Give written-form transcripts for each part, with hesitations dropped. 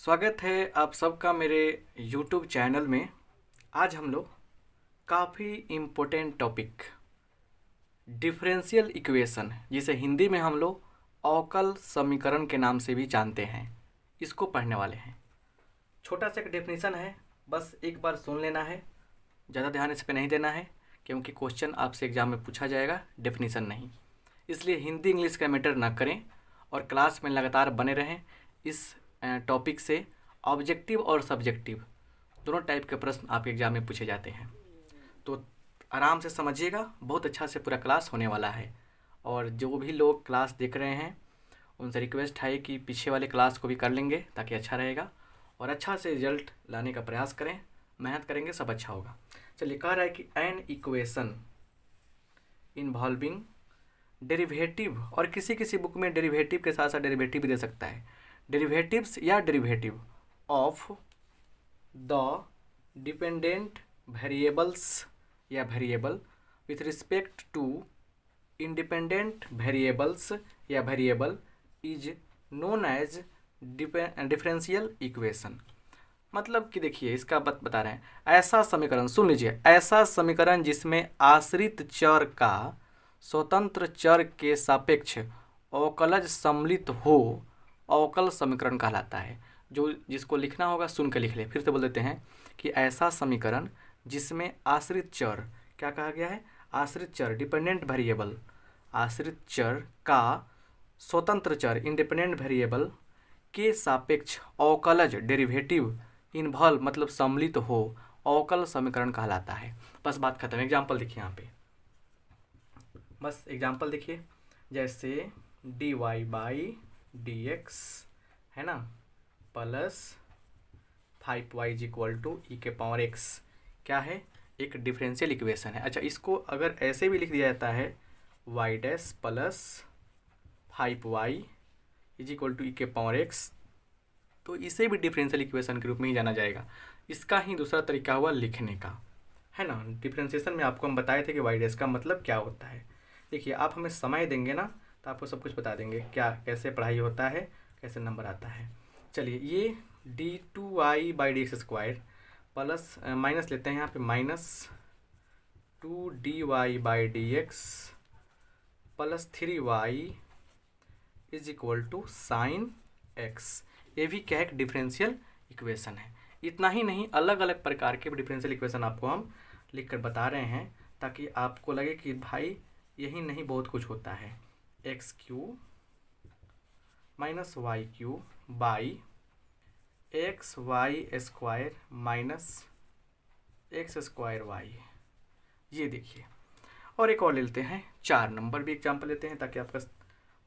स्वागत है आप सबका मेरे YouTube चैनल में। आज हम लोग काफ़ी इम्पोर्टेंट टॉपिक डिफरेंशियल इक्वेशन, जिसे हिंदी में हम लोग अवकल समीकरण के नाम से भी जानते हैं, इसको पढ़ने वाले हैं। छोटा सा एक डेफिनेशन है, बस एक बार सुन लेना है, ज़्यादा ध्यान इस पर नहीं देना है क्योंकि क्वेश्चन आपसे एग्जाम में पूछा जाएगा, डेफिनेशन नहीं। इसलिए हिंदी इंग्लिश का मैटर ना करें और क्लास में लगातार बने रहें। इस टॉपिक से ऑब्जेक्टिव और सब्जेक्टिव दोनों टाइप के प्रश्न आपके एग्जाम में पूछे जाते हैं, तो आराम से समझिएगा। बहुत अच्छा से पूरा क्लास होने वाला है और जो भी लोग क्लास देख रहे हैं उनसे रिक्वेस्ट है कि पीछे वाले क्लास को भी कर लेंगे ताकि अच्छा रहेगा और अच्छा से रिजल्ट लाने का प्रयास करें। मेहनत करेंगे, सब अच्छा होगा। चलिए, कह रहा है कि एन इक्वेशन इन्वॉल्विंग डेरिवेटिव, और किसी किसी बुक में डेरिवेटिव के साथ साथ डेरिवेटिव भी दे सकता है, डेरिवेटिव्स या derivative of the dependent variables या variable with respect to independent variables या variable is known as differential equation. मतलब कि देखिए, इसका बता रहे हैं, ऐसा समीकरण, सुन लीजिए, ऐसा समीकरण जिसमें आश्रित चर का स्वतंत्र चर के सापेक्ष अवकलज सम्मिलित हो, अवकल समीकरण कहलाता है। जो जिसको लिखना होगा सुन के लिख ले। फिर से बोल देते हैं कि ऐसा समीकरण जिसमें आश्रित चर, क्या कहा गया है, आश्रित चर, डिपेंडेंट वेरिएबल, आश्रित चर का स्वतंत्र चर, इंडिपेंडेंट वेरिएबल के सापेक्ष अवकलज, डेरिवेटिव, इन्वॉल्व मतलब सम्मिलित हो, अवकल समीकरण कहलाता है। बस बात खत्म। एग्जाम्पल देखिए यहाँ पे, बस एग्जाम्पल देखिए, जैसे dy बाई dx है ना, plus 5y is equal to e के पावर x, क्या है, एक डिफरेंशियल इक्वेशन है। अच्छा, इसको अगर ऐसे भी लिख दिया जाता है y dash plus 5y is equal to e के पावर x, तो इसे भी डिफरेंशियल इक्वेशन के रूप में ही जाना जाएगा। इसका ही दूसरा तरीका हुआ लिखने का, है ना। डिफरेंशिएशन में आपको हम बताए थे कि y डैश का मतलब क्या होता है। देखिए, आप हमें समय देंगे ना तो आपको सब कुछ बता देंगे क्या कैसे पढ़ाई होता है, कैसे नंबर आता है। चलिए, ये d2y by D X square plus minus लेते हैं यहाँ पे, minus 2dy by D X plus 3y is equal to sine X. ये भी क्या है, एक डिफरेंशियल इक्वेशन है। इतना ही नहीं, अलग अलग प्रकार के डिफरेंशियल इक्वेशन आपको हम लिख कर बता रहे हैं ताकि आपको लगे कि भाई यही नहीं, बहुत कुछ होता है। X Q minus Y Q by X Y square minus X square Y, ये देखिए। और एक और ले लेते हैं, 4 नंबर भी एग्जाम्पल लेते हैं ताकि आपका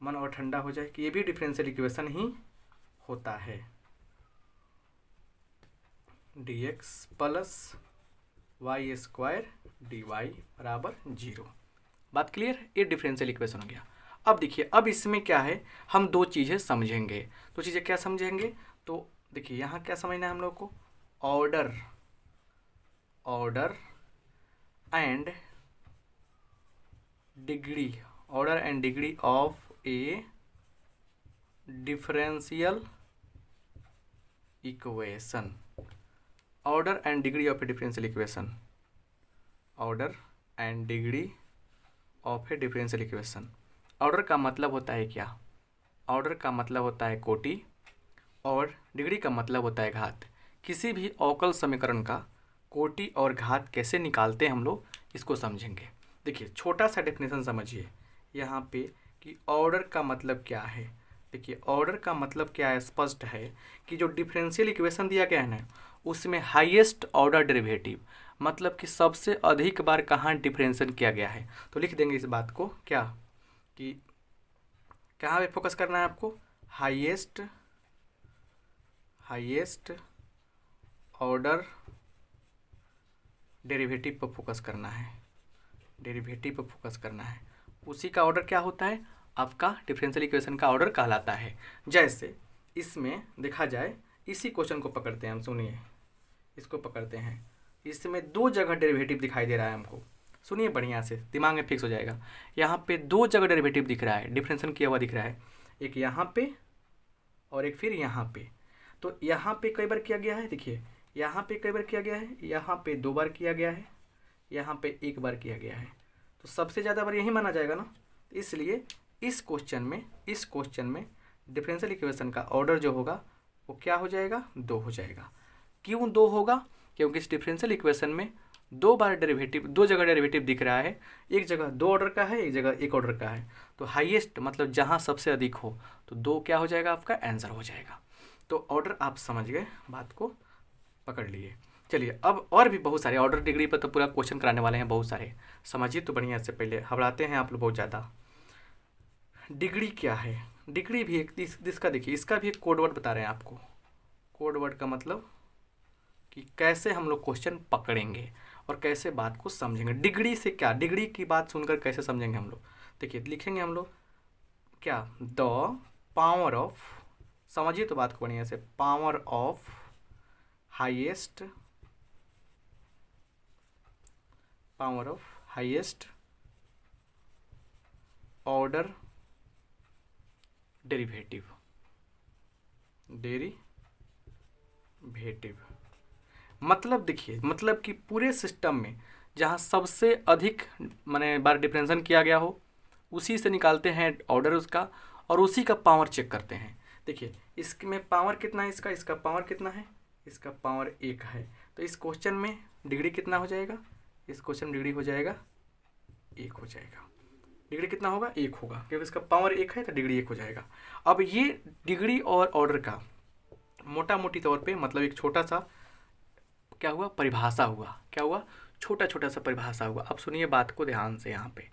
मन और ठंडा हो जाए कि ये भी डिफरेंशियल इक्वेशन ही होता है। dx plus Y square dy बराबर 0। बात क्लियर, ये डिफरेंशियल इक्वेशन हो गया। अब देखिए, अब इसमें क्या है, हम दो चीज़ें समझेंगे। तो चीज़ें क्या समझेंगे, तो देखिए यहाँ क्या समझना है हम लोग को, order, order and degree, order and degree of A differential equation, order and degree of A differential equation, order and degree of A differential equation. Order का मतलब होता है क्या, ऑर्डर का मतलब होता है कोटि और डिग्री का मतलब होता है घात। किसी भी अवकल समीकरण का कोटि और घात कैसे निकालते हैं हम लोग, इसको समझेंगे। देखिए, छोटा सा डेफिनेशन समझिए यहाँ पे कि ऑर्डर का मतलब क्या है। देखिए, ऑर्डर का मतलब क्या है, स्पष्ट है कि जो डिफरेंशियल इक्वेशन दिया गया है ना, उसमें हाईएस्ट ऑर्डर डेरिवेटिव, मतलब कि सबसे अधिक बार कहाँ डिफरेंशिएशन किया गया है। तो लिख देंगे इस बात को, क्या कि कहाँ पे फोकस करना है आपको, हाईएस्ट, हाईएस्ट ऑर्डर डेरिवेटिव पर फोकस करना है, डेरिवेटिव पर फोकस करना है। उसी का ऑर्डर क्या होता है, आपका डिफरेंशियल इक्वेशन का ऑर्डर कहलाता है। जैसे इसमें देखा जाए, इसी क्वेश्चन को पकड़ते हैं हम, सुनिए, इसको पकड़ते हैं, इसमें 2 जगह डेरिवेटिव दिखाई दे रहा है हमको। सुनिए बढ़िया से, दिमाग में फिक्स हो जाएगा। यहाँ पे 2 जगह डेरिवेटिव दिख रहा है, डिफरेंशिएशन किया हुआ दिख रहा है, एक यहाँ पे और एक फिर यहाँ पे। तो यहाँ पे कई बार किया गया है, देखिए यहाँ पे कई बार किया गया है, यहाँ पे 2 बार किया गया है, यहाँ पे 1 बार किया गया है, तो सबसे ज़्यादा बार यही माना जाएगा ना। तो इसलिए इस क्वेश्चन में डिफरेंशियल इक्वेशन का ऑर्डर जो होगा वो क्या हो जाएगा, 2 हो जाएगा। क्यों 2 होगा, क्योंकि इस डिफरेंशियल इक्वेशन में 2 बार डेरिवेटिव, 2 जगह डेरिवेटिव दिख रहा है, एक जगह 2 ऑर्डर का है, एक जगह 1 ऑर्डर का है। तो हाईएस्ट मतलब जहाँ सबसे अधिक हो तो 2 क्या हो जाएगा, आपका आंसर हो जाएगा। तो ऑर्डर आप समझ गए, बात को पकड़ लिए। चलिए अब और भी बहुत सारे ऑर्डर डिग्री पर तो पूरा क्वेश्चन कराने वाले हैं, बहुत सारे समझिए तो बढ़िया। से पहले हबड़ाते हैं आप लोग बहुत ज़्यादा। डिग्री क्या है, डिग्री भी एक इसका देखिए, इसका भी एक कोड वर्ड बता रहे हैं आपको। कोड वर्ड का मतलब कि कैसे हम लोग क्वेश्चन पकड़ेंगे और कैसे बात को समझेंगे। डिग्री से क्या, डिग्री की बात सुनकर कैसे समझेंगे हम लोग। देखिए लिखेंगे हम लोग क्या, द पावर ऑफ, समझिए तो बात को बढ़िया से, power of highest, power of highest order derivative, मतलब देखिए, मतलब कि पूरे सिस्टम में जहाँ सबसे अधिक माने बार डिफरेंशन किया गया हो उसी से निकालते हैं ऑर्डर उसका, और उसी का पावर चेक करते हैं। देखिए इसमें पावर कितना है, इसका पावर कितना है, इसका पावर 1 है। तो इस क्वेश्चन में डिग्री कितना हो जाएगा, इस क्वेश्चन में डिग्री हो जाएगा 1 हो जाएगा। डिग्री कितना होगा, 1 होगा, क्योंकि इसका पावर 1 है तो डिग्री 1 हो जाएगा। अब ये डिग्री और ऑर्डर का मोटा मोटी तौर पे मतलब एक छोटा सा क्या हुआ, परिभाषा हुआ, क्या हुआ, छोटा छोटा सा परिभाषा हुआ। अब सुनिए बात को ध्यान से, यहाँ पे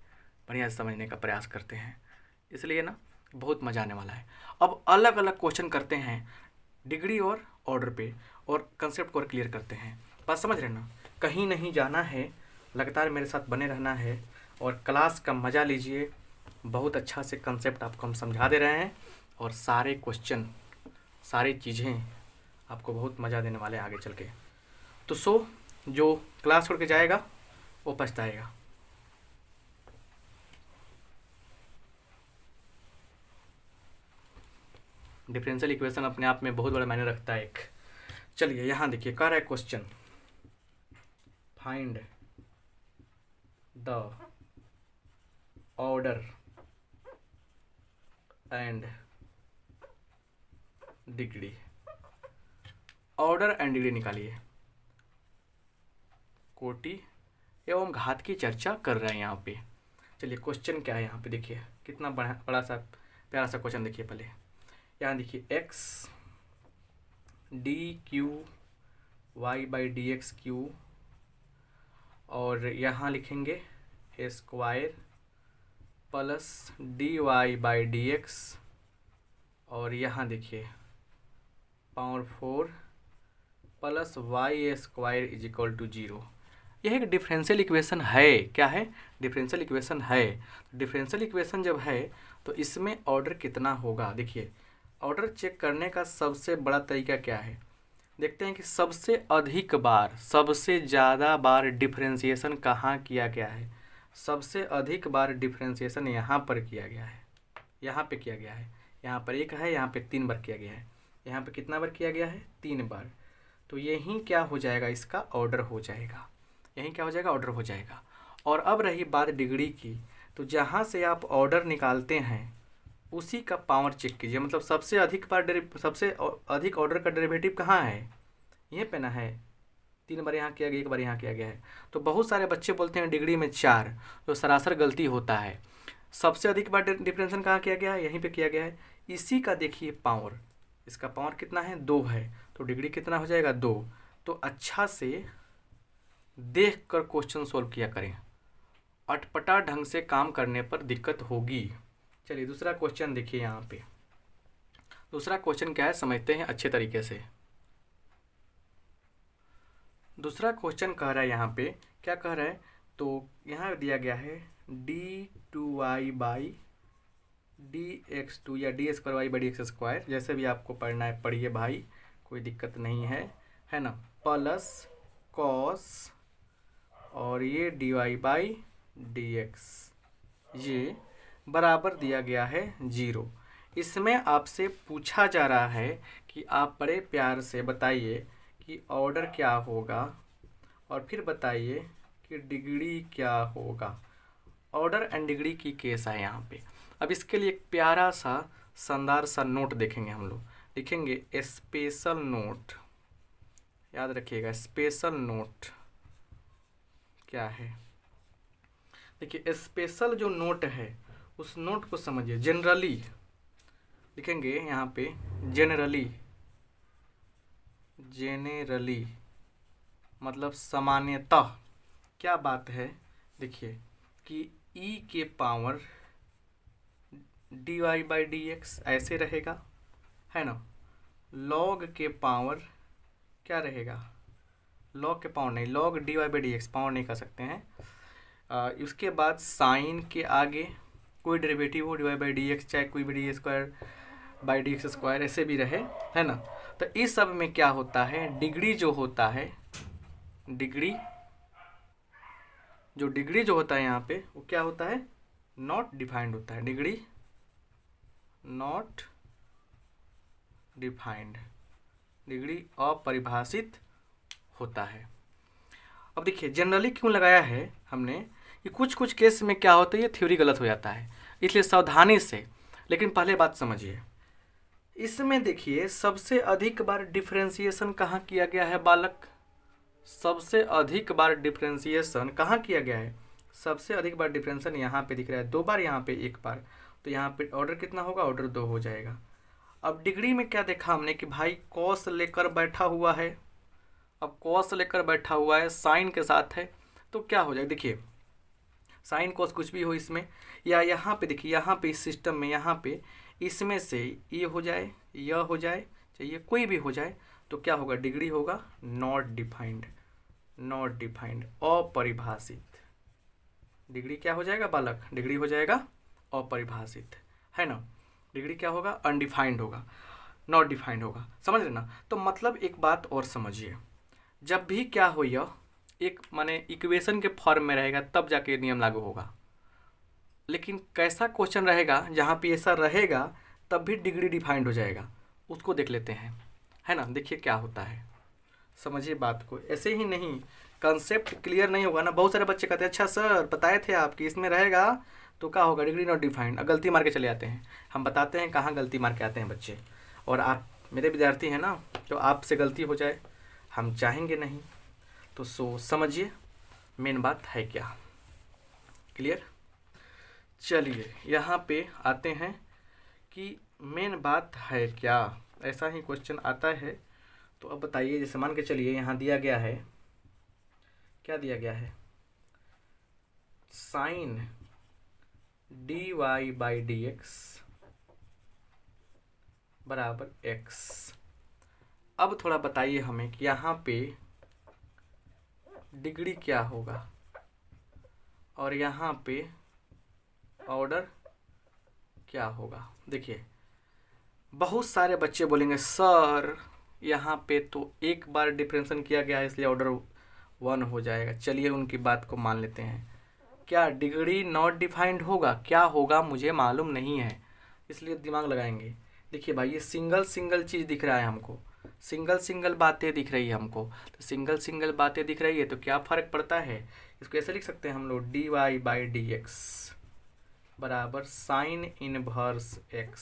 बढ़िया से समझने का प्रयास करते हैं, इसलिए ना बहुत मज़ा आने वाला है। अब अलग अलग क्वेश्चन करते हैं डिग्री और ऑर्डर पे, और कंसेप्ट को और क्लियर करते हैं। बात समझ रहे ना, कहीं नहीं जाना है, लगातार मेरे साथ बने रहना है और क्लास का मज़ा लीजिए। बहुत अच्छा से कंसेप्ट आपको हम समझा दे रहे हैं, और सारे क्वेश्चन, सारी चीज़ें आपको बहुत मज़ा देने वाले हैं आगे चल के। तो जो क्लास छोड़ के जाएगा वो पछताएगा। डिफरेंशियल इक्वेशन अपने आप में बहुत बड़ा मायने रखता है एक। चलिए यहाँ देखिए, कह रहा है question, find the order and degree, order and degree निकालिए। कोटि एवं घात की चर्चा कर रहे हैं यहाँ पे। चलिए क्वेश्चन क्या है यहाँ पे, देखिए कितना बड़ा सा प्यारा सा क्वेश्चन। देखिए पहले यहाँ देखिए, X D Q Y by D X Q, और यहाँ लिखेंगे square plus D Y by D X, और यहाँ देखिए power 4 plus Y square is equal to 0। यह एक डिफरेंशियल इक्वेशन है। क्या है, डिफरेंशियल इक्वेशन है। डिफरेंशियल इक्वेशन जब है तो इसमें ऑर्डर कितना होगा। देखिए ऑर्डर चेक करने का सबसे बड़ा तरीका क्या है, देखते हैं कि सबसे अधिक बार, सबसे ज़्यादा बार डिफरेंशिएशन कहाँ किया गया है। सबसे अधिक बार डिफरेंशिएशन यहाँ पर किया गया है, यहाँ पे किया गया है। यहाँ पर 1 है, यहाँ पे 3 बार किया गया है। यहाँ पे कितना बार किया गया है, 3 बार। तो यही क्या हो जाएगा, इसका ऑर्डर हो जाएगा। यही क्या हो जाएगा, ऑर्डर हो जाएगा। और अब रही बात डिग्री की, तो जहाँ से आप ऑर्डर निकालते हैं उसी का पावर चेक कीजिए। मतलब सबसे अधिक ऑर्डर का डेरिवेटिव कहाँ है, ये पे ना है। 3 बार यहाँ किया गया, 1 बार यहाँ किया गया है। तो बहुत सारे बच्चे बोलते हैं डिग्री में 4, जो सरासर गलती होता है। सबसे अधिक बार डिफरेंशिएशन कहाँ किया गया है, यहीं पे किया गया है। इसी का देखिए पावर, इसका पावर कितना है, 2 है, तो डिग्री कितना हो जाएगा, 2। तो अच्छा से देख कर क्वेश्चन सोल्व किया करें, अटपटा ढंग से काम करने पर दिक्कत होगी। चलिए दूसरा क्वेश्चन देखिए, यहाँ पे दूसरा क्वेश्चन क्या है समझते हैं अच्छे तरीके से। दूसरा क्वेश्चन कह रहा है यहाँ पे, क्या कह रहा है, तो यहाँ दिया गया है d2y बाई dx2 या d2y बाई dx2, जैसे भी आपको पढ़ना है पढ़िए भाई, कोई दिक्कत नहीं है ना, प्लस कॉस और ये dy बाई dx, ये बराबर दिया गया है 0। इसमें आपसे पूछा जा रहा है कि कि आप बड़े प्यार से बताइए कि ऑर्डर क्या होगा और फिर बताइए कि डिग्री क्या होगा। ऑर्डर एंड डिग्री की केस है यहाँ पे। अब इसके लिए एक प्यारा सा शानदार सा नोट देखेंगे हम लोग। लिखेंगे स्पेशल नोट, याद रखिएगा स्पेशल नोट क्या है। देखिए स्पेशल जो नोट है उस नोट को समझिए। जनरली लिखेंगे यहाँ पे जेनरली, जेनरली मतलब सामान्यतः क्या बात है। देखिए कि e के पावर dy/dx ऐसे रहेगा, है ना। log के पावर क्या रहेगा, log के पावर नहीं, log dy/dx पावर नहीं कर सकते हैं। उसके बाद साइन के आगे कोई डेरिवेटिव हो dy/dx, चाहे कोई भी d²/dx² ऐसे भी रहे, है ना। तो इस सब में क्या होता है, डिग्री जो होता है, डिग्री जो होता है यहाँ पे वो क्या होता है, नॉट डिफाइंड होता है। डिग्री नॉट डिफाइंड, डिग्री अपरिभाषित होता है। अब देखिए जनरली क्यों लगाया है हमने, कि कुछ कुछ केस में क्या होता है ये थ्योरी गलत हो जाता है, इसलिए सावधानी से। लेकिन पहले बात समझिए, इसमें देखिए सबसे अधिक बार डिफरेंशिएशन कहाँ किया गया है बालक, सबसे अधिक बार डिफरेंशिएशन कहाँ किया गया है, सबसे अधिक बार डिफरेंशिएशन यहाँ पे दिख रहा है, 2 बार, यहाँ पे 1 बार। तो यहाँ पे ऑर्डर कितना होगा, ऑर्डर 2 हो जाएगा। अब डिग्री में क्या देखा हमने कि भाई कॉस लेकर बैठा हुआ है। अब कॉस लेकर बैठा हुआ है, साइन के साथ है, तो क्या हो जाएगा, देखिए साइन कॉस कुछ भी हो इसमें, या यहाँ पे देखिए, यहाँ पे इस सिस्टम में यहाँ पे इसमें से ये हो जाए, यह हो जाए, चाहिए कोई भी हो जाए, तो क्या होगा, डिग्री होगा नॉट डिफाइंड, नॉट डिफाइंड अपरिभाषित। डिग्री क्या हो जाएगा बालक, डिग्री हो जाएगा अपरिभाषित, है ना। डिग्री क्या होगा, अनडिफाइंड होगा, नॉट डिफाइंड होगा, समझ रहे ना। तो मतलब एक बात और समझिए, जब भी क्या हो यह एक माने इक्वेशन के फॉर्म में रहेगा तब जाके ये नियम लागू होगा। लेकिन कैसा क्वेश्चन रहेगा जहाँ पे ऐसा रहेगा तब भी डिग्री डिफाइंड हो जाएगा, उसको देख लेते हैं, है ना। देखिए क्या होता है, समझिए बात को, ऐसे ही नहीं, कंसेप्ट क्लियर नहीं होगा ना। बहुत सारे बच्चे कहते हैं अच्छा सर बताए थे आप कि इसमें रहेगा तो क्या होगा, डिग्री नॉट डिफाइंड, गलती मार के चले आते हैं। हम बताते हैं कहाँ गलती मार के आते हैं बच्चे, और आप मेरे विद्यार्थी हैं ना, तो आपसे गलती हो जाए हम चाहेंगे नहीं। तो समझिए मेन बात है क्या, क्लियर। चलिए यहाँ पे आते हैं कि मेन बात है क्या, ऐसा ही क्वेश्चन आता है। तो अब बताइए, जैसे मान के चलिए यहाँ दिया गया है, क्या दिया गया है, साइन dy/dx बराबर x। अब थोड़ा बताइए हमें कि यहाँ पे डिग्री क्या होगा और यहाँ पे ऑर्डर क्या होगा। देखिए बहुत सारे बच्चे बोलेंगे सर यहाँ पे तो एक बार डिफरेंशिएशन किया गया है इसलिए ऑर्डर 1 हो जाएगा। चलिए उनकी बात को मान लेते हैं। क्या डिग्री नॉट डिफाइंड होगा, क्या होगा मुझे मालूम नहीं है, इसलिए दिमाग लगाएंगे। देखिए भाई ये सिंगल सिंगल चीज़ दिख रहा है हमको, सिंगल सिंगल बातें दिख रही है हमको, तो सिंगल सिंगल बातें दिख रही है तो क्या फ़र्क पड़ता है, इसको ऐसे लिख सकते हैं हम लोग, dy/dx बराबर साइन इनवर्स x,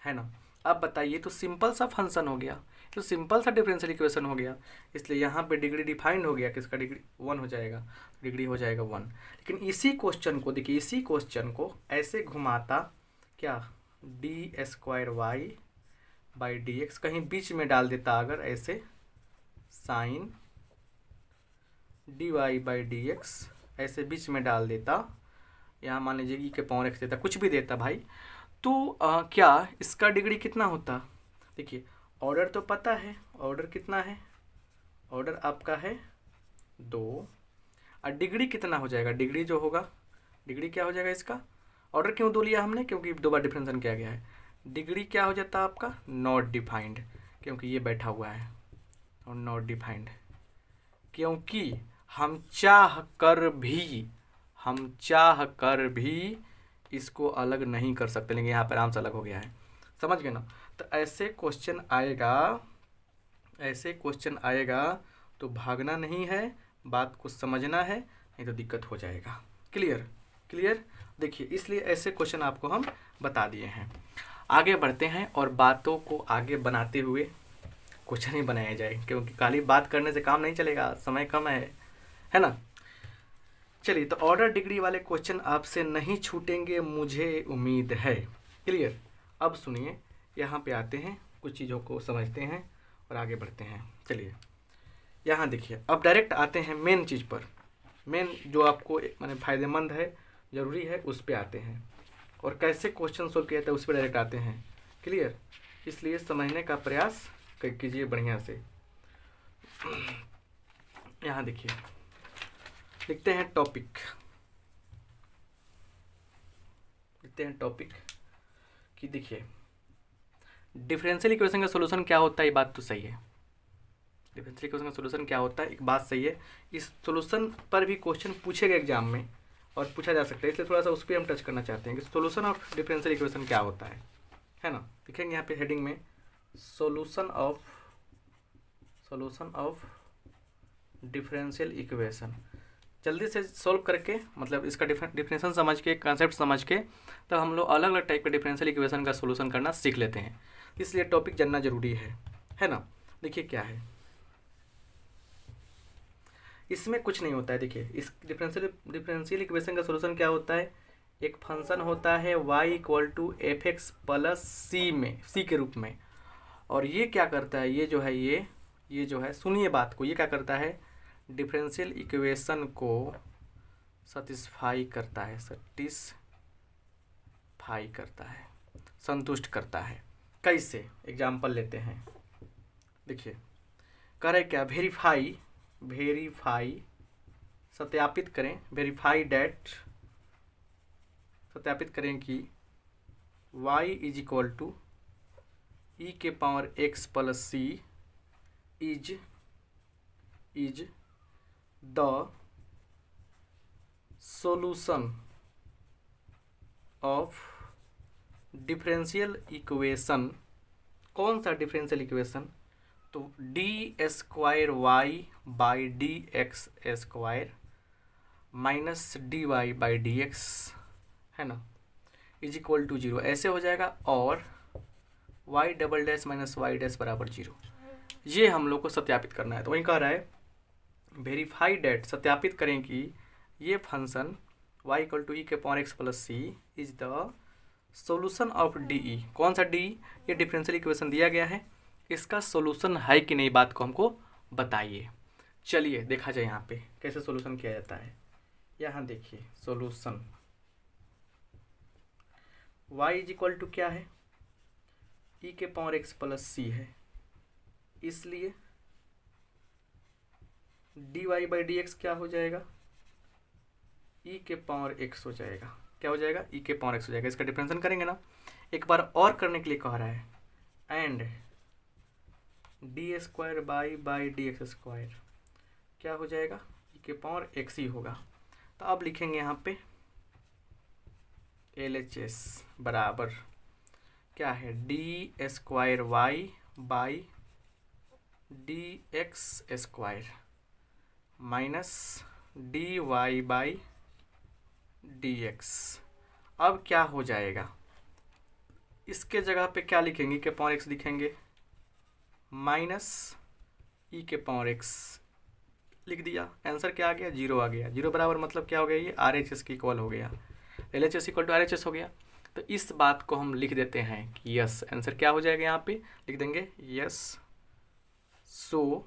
है ना। अब बताइए तो सिंपल सा फंक्शन हो गया, तो सिंपल सा डिफरेंशियल इक्वेशन हो गया, इसलिए यहाँ पे डिग्री डिफाइंड हो गया, किसका, डिग्री 1 हो जाएगा, डिग्री हो जाएगा 1। लेकिन इसी क्वेश्चन को देखिए, इसी क्वेश्चन को ऐसे घुमाता क्या, d²y/dx कहीं बीच में डाल देता, अगर ऐसे साइन dy/dx ऐसे बीच में डाल देता, यहाँ मान लीजिए ई के पावर x देता, कुछ भी देता भाई, तो क्या इसका डिग्री कितना होता। देखिए ऑर्डर तो पता है, ऑर्डर कितना है, ऑर्डर आपका है 2, और डिग्री कितना हो जाएगा, डिग्री जो होगा, डिग्री क्या हो जाएगा इसका, ऑर्डर क्यों 2 लिया हमने, क्योंकि 2 बार डिफरेंशिएशन किया गया है। डिग्री क्या हो जाता है आपका, नॉट डिफाइंड, क्योंकि ये बैठा हुआ है, और नॉट डिफाइंड क्योंकि हम चाह कर भी इसको अलग नहीं कर सकते, लेकिन यहाँ पर आराम से अलग हो गया है, समझ गए ना। तो ऐसे क्वेश्चन आएगा तो भागना नहीं है, बात को समझना है, नहीं तो दिक्कत हो जाएगा। क्लियर। देखिए, इसलिए ऐसे क्वेश्चन आपको हम बता दिए हैं। आगे बढ़ते हैं और बातों को आगे बनाते हुए क्वेश्चन ही बनाया जाए, क्योंकि खाली बात करने से काम नहीं चलेगा, समय कम है ना। चलिए, तो ऑर्डर डिग्री वाले क्वेश्चन आपसे नहीं छूटेंगे, मुझे उम्मीद है। क्लियर। अब सुनिए, यहाँ पे आते हैं, कुछ चीज़ों को समझते हैं और आगे बढ़ते हैं। चलिए, यहाँ देखिए, अब डायरेक्ट आते हैं मेन चीज़ पर, मेन जो आपको माने फ़ायदेमंद है, ज़रूरी है, उस पर आते हैं और कैसे क्वेश्चन सोल्व किया जाता है उस पर डायरेक्ट आते हैं। क्लियर। इसलिए समझने का प्रयास कीजिए बढ़िया से। यहाँ देखिए, लिखते हैं टॉपिक कि देखिए, डिफरेंशियल इक्वेशन का सॉल्यूशन क्या होता है, ये बात तो सही है। डिफरेंशियल इक्वेशन का सॉल्यूशन क्या होता है, एक बात सही है। इस सॉल्यूशन पर भी क्वेश्चन पूछेगा एग्जाम में और पूछा जा सकता है, इसलिए थोड़ा सा उस पर हम टच करना चाहते हैं कि सॉल्यूशन ऑफ डिफरेंशियल इक्वेशन क्या होता है ना। लिखेंगे यहाँ पे हेडिंग में सॉल्यूशन ऑफ डिफरेंशियल इक्वेशन। जल्दी से सॉल्व करके, मतलब इसका डिफिनेशन समझ के, कॉन्सेप्ट समझ के, तो हम लोग अलग अलग टाइप के डिफरेंशियल इक्वेशन का सॉल्यूशन करना सीख लेते हैं। इसलिए टॉपिक जानना जरूरी है ना। देखिए क्या है, इसमें कुछ नहीं होता है। देखिए, इस डिफरेंशियल इक्वेशन का सॉल्यूशन क्या होता है, एक फंक्शन होता है y = fx + c के रूप में, और ये क्या करता है, ये जो है सुनिए बात को, ये क्या करता है, डिफरेंशियल इक्वेशन को सेटिस्फाई करता है, संतुष्ट करता है। कैसे, एग्जाम्पल लेते हैं। देखिए, कह रहे क्या, वेरीफाई सत्यापित करें, सत्यापित करें कि y = e⁻x + c is the solution of differential equation. कौन सा डिफरेंशियल इक्वेशन, तो d² - dy/dx है ना, = 0 ऐसे हो जाएगा, और y" - y' = 0। ये हम लोग को सत्यापित करना है। तो वही कह रहा है, वेरीफाई डेट, सत्यापित करें कि ये function y = e⁻x + c is the solution of D. कौन सा डी, ये डिफरेंशियल इक्वेशन दिया गया है, इसका सॉल्यूशन है कि नहीं, बात को हमको बताइए। चलिए देखा जाए यहाँ पे कैसे सॉल्यूशन किया जाता है। यहाँ देखिए, सॉल्यूशन y = क्या है, e⁻x + c है, इसलिए dy/dx क्या हो जाएगा, e⁻x हो जाएगा। क्या हो जाएगा, e⁻x हो जाएगा। इसका डिफरेंशियल करेंगे ना, एक बार और करने के लिए कह रहा है, एंड d² / क्या हो जाएगा, e⁻x ही होगा। तो अब लिखेंगे यहाँ पे LHS बराबर क्या है, d² /dx² - dy/dx। अब क्या हो जाएगा, इसके जगह पे क्या लिखेंगे, e⁻x लिखेंगे, -e⁻x लिख दिया। आंसर क्या आ गया, 0 आ गया। 0 बराबर मतलब क्या हो गया, ये RHS की इक्वल हो गया, LHS = RHS हो गया। तो इस बात को हम लिख देते हैं कि यस, आंसर क्या हो जाएगा, यहाँ पे लिख देंगे yes, so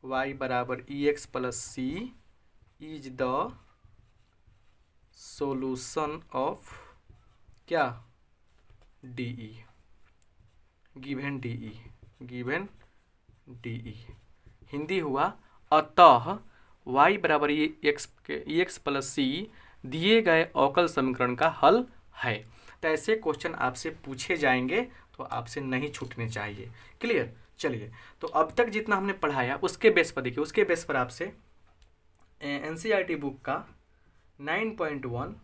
y = ex + c is the solution of क्या, DE, गिवन DE। हिंदी हुआ, अतः y = ex + c दिए गए अवकल समीकरण का हल है। तो ऐसे क्वेश्चन आपसे पूछे जाएंगे, तो आपसे नहीं छूटने चाहिए। क्लियर। चलिए, तो अब तक जितना हमने पढ़ाया उसके बेस पर देखिए, उसके बेस पर आपसे NCERT बुक का 9.1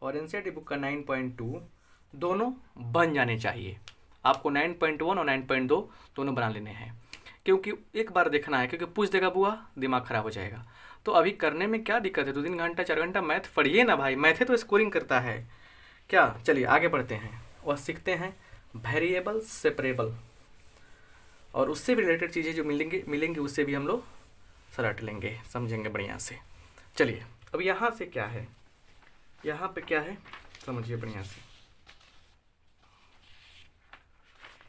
और NCERT बुक का 9.2 दोनों बन जाने चाहिए। आपको 9.1 और 9.2 दोनों बना लेने हैं, क्योंकि एक बार देखना है, क्योंकि पूछ देगा बुआ दिमाग खराब हो जाएगा। तो अभी करने में क्या दिक्कत है, 2-3 घंटा 4 घंटा मैथ पढ़िए ना भाई, मैथे तो स्कोरिंग करता है क्या। चलिए आगे बढ़ते हैं और सीखते हैं वेरिएबल सेपरेबल, और उससे भी रिलेटेड चीज़ें जो मिलेंगी उससे भी हम लोग सलट लेंगे, समझेंगे बढ़िया से। चलिए अब यहाँ से क्या है, यहाँ पे क्या है समझिए बढ़िया से।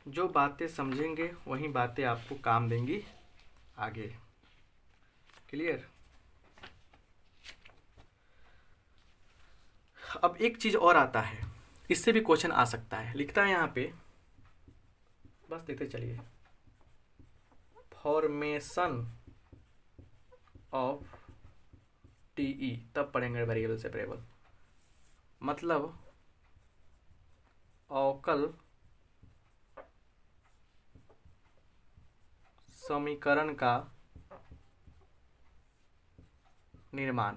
जो बातें समझेंगे वही बातें आपको काम देंगी आगे। क्लियर। अब एक चीज़ और आता है, इससे भी क्वेश्चन आ सकता है, लिखता है यहाँ पे, बस देखते चलिए। फॉर्मेशन ऑफ टीई, तब पढ़ेंगे वेरिएबल सेपरेबल, मतलब अवकल समीकरण का निर्माण।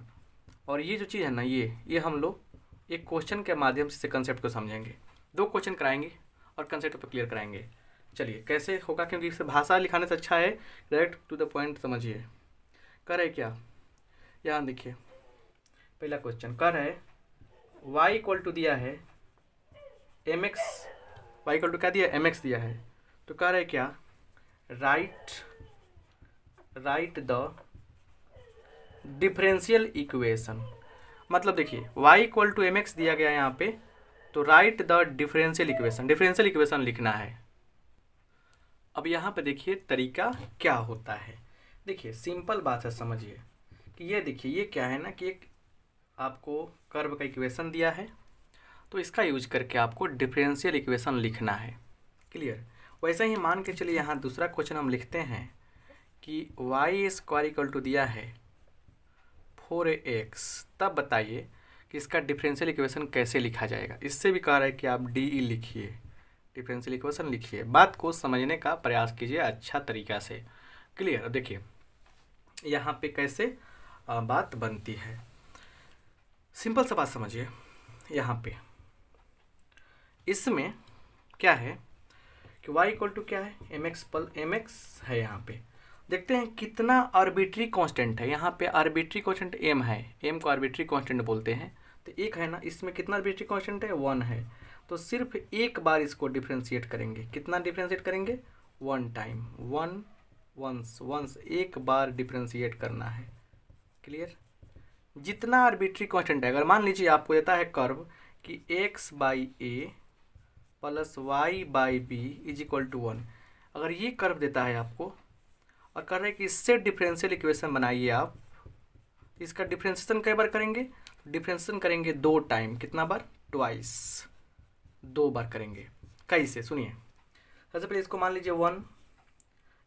और ये जो चीज़ है ना, ये हम लोग एक क्वेश्चन के माध्यम से कंसेप्ट को समझेंगे। 2 क्वेश्चन कराएंगे और कंसेप्ट को क्लियर कराएंगे। चलिए कैसे होगा, क्योंकि इसे भाषा लिखाने से अच्छा है डायरेक्ट टू द पॉइंट समझिए। कर है क्या, यहाँ देखिए पहला क्वेश्चन कर है y इक्वल टू दिया है mx, y इक्वल टू क्या दिया mx दिया है, तो कर है क्या राइट द डिफरेंशियल इक्वेशन। मतलब देखिए y इक्वल टू mx दिया गया यहाँ पे, तो राइट द डिफरेंशियल इक्वेशन लिखना है। अब यहाँ पे देखिए तरीका क्या होता है, देखिए सिंपल बात है, समझिए कि ये देखिए ये क्या है ना कि एक आपको कर्व का इक्वेशन दिया है, तो इसका यूज करके आपको डिफरेंशियल इक्वेशन लिखना है। क्लियर। वैसे ही मान के चलिए यहाँ दूसरा क्वेश्चन हम लिखते हैं कि y स्क्वायर इक्वल टू दिया है 4x, तब बताइए कि इसका डिफरेंशियल इक्वेशन कैसे लिखा जाएगा। इससे भी कह रहा है कि आप डी लिखिए, डिफरेंशियल इक्वेशन लिखिए, बात को समझने का प्रयास कीजिए अच्छा तरीका से। क्लियर। देखिए यहाँ पे कैसे बात बनती है, सिंपल सा बात समझिए। यहाँ पे इसमें क्या है कि y इक्वल टू क्या है mx है। यहाँ पे देखते हैं कितना आर्बिट्री कांस्टेंट है, यहाँ पे आर्बिट्री कांस्टेंट m है, m को आर्बिट्री कांस्टेंट बोलते हैं, तो एक है ना, इसमें कितना आर्बिट्री कांस्टेंट है 1 है, तो सिर्फ एक बार इसको डिफ्रेंशिएट करेंगे। कितना डिफ्रेंशिएट करेंगे 1 टाइम, वंस एक बार डिफ्रेंशिएट करना है। क्लियर। जितना आर्बिट्री कांस्टेंट है, अगर मान लीजिए आपको देता है कर्व कि x by A plus Y by B is equal to 1, अगर ये कर्व देता है आपको और कर रहे हैं कि इससे डिफरेंशियल इक्वेशन बनाइए आप, इसका डिफरेंशिएशन कई बार करेंगे, डिफरेंशिएशन करेंगे 2 टाइम, कितना बार ट्वाइस, 2 बार करेंगे। कैसे सुनिए, सबसे पहले इसको मान लीजिए 1,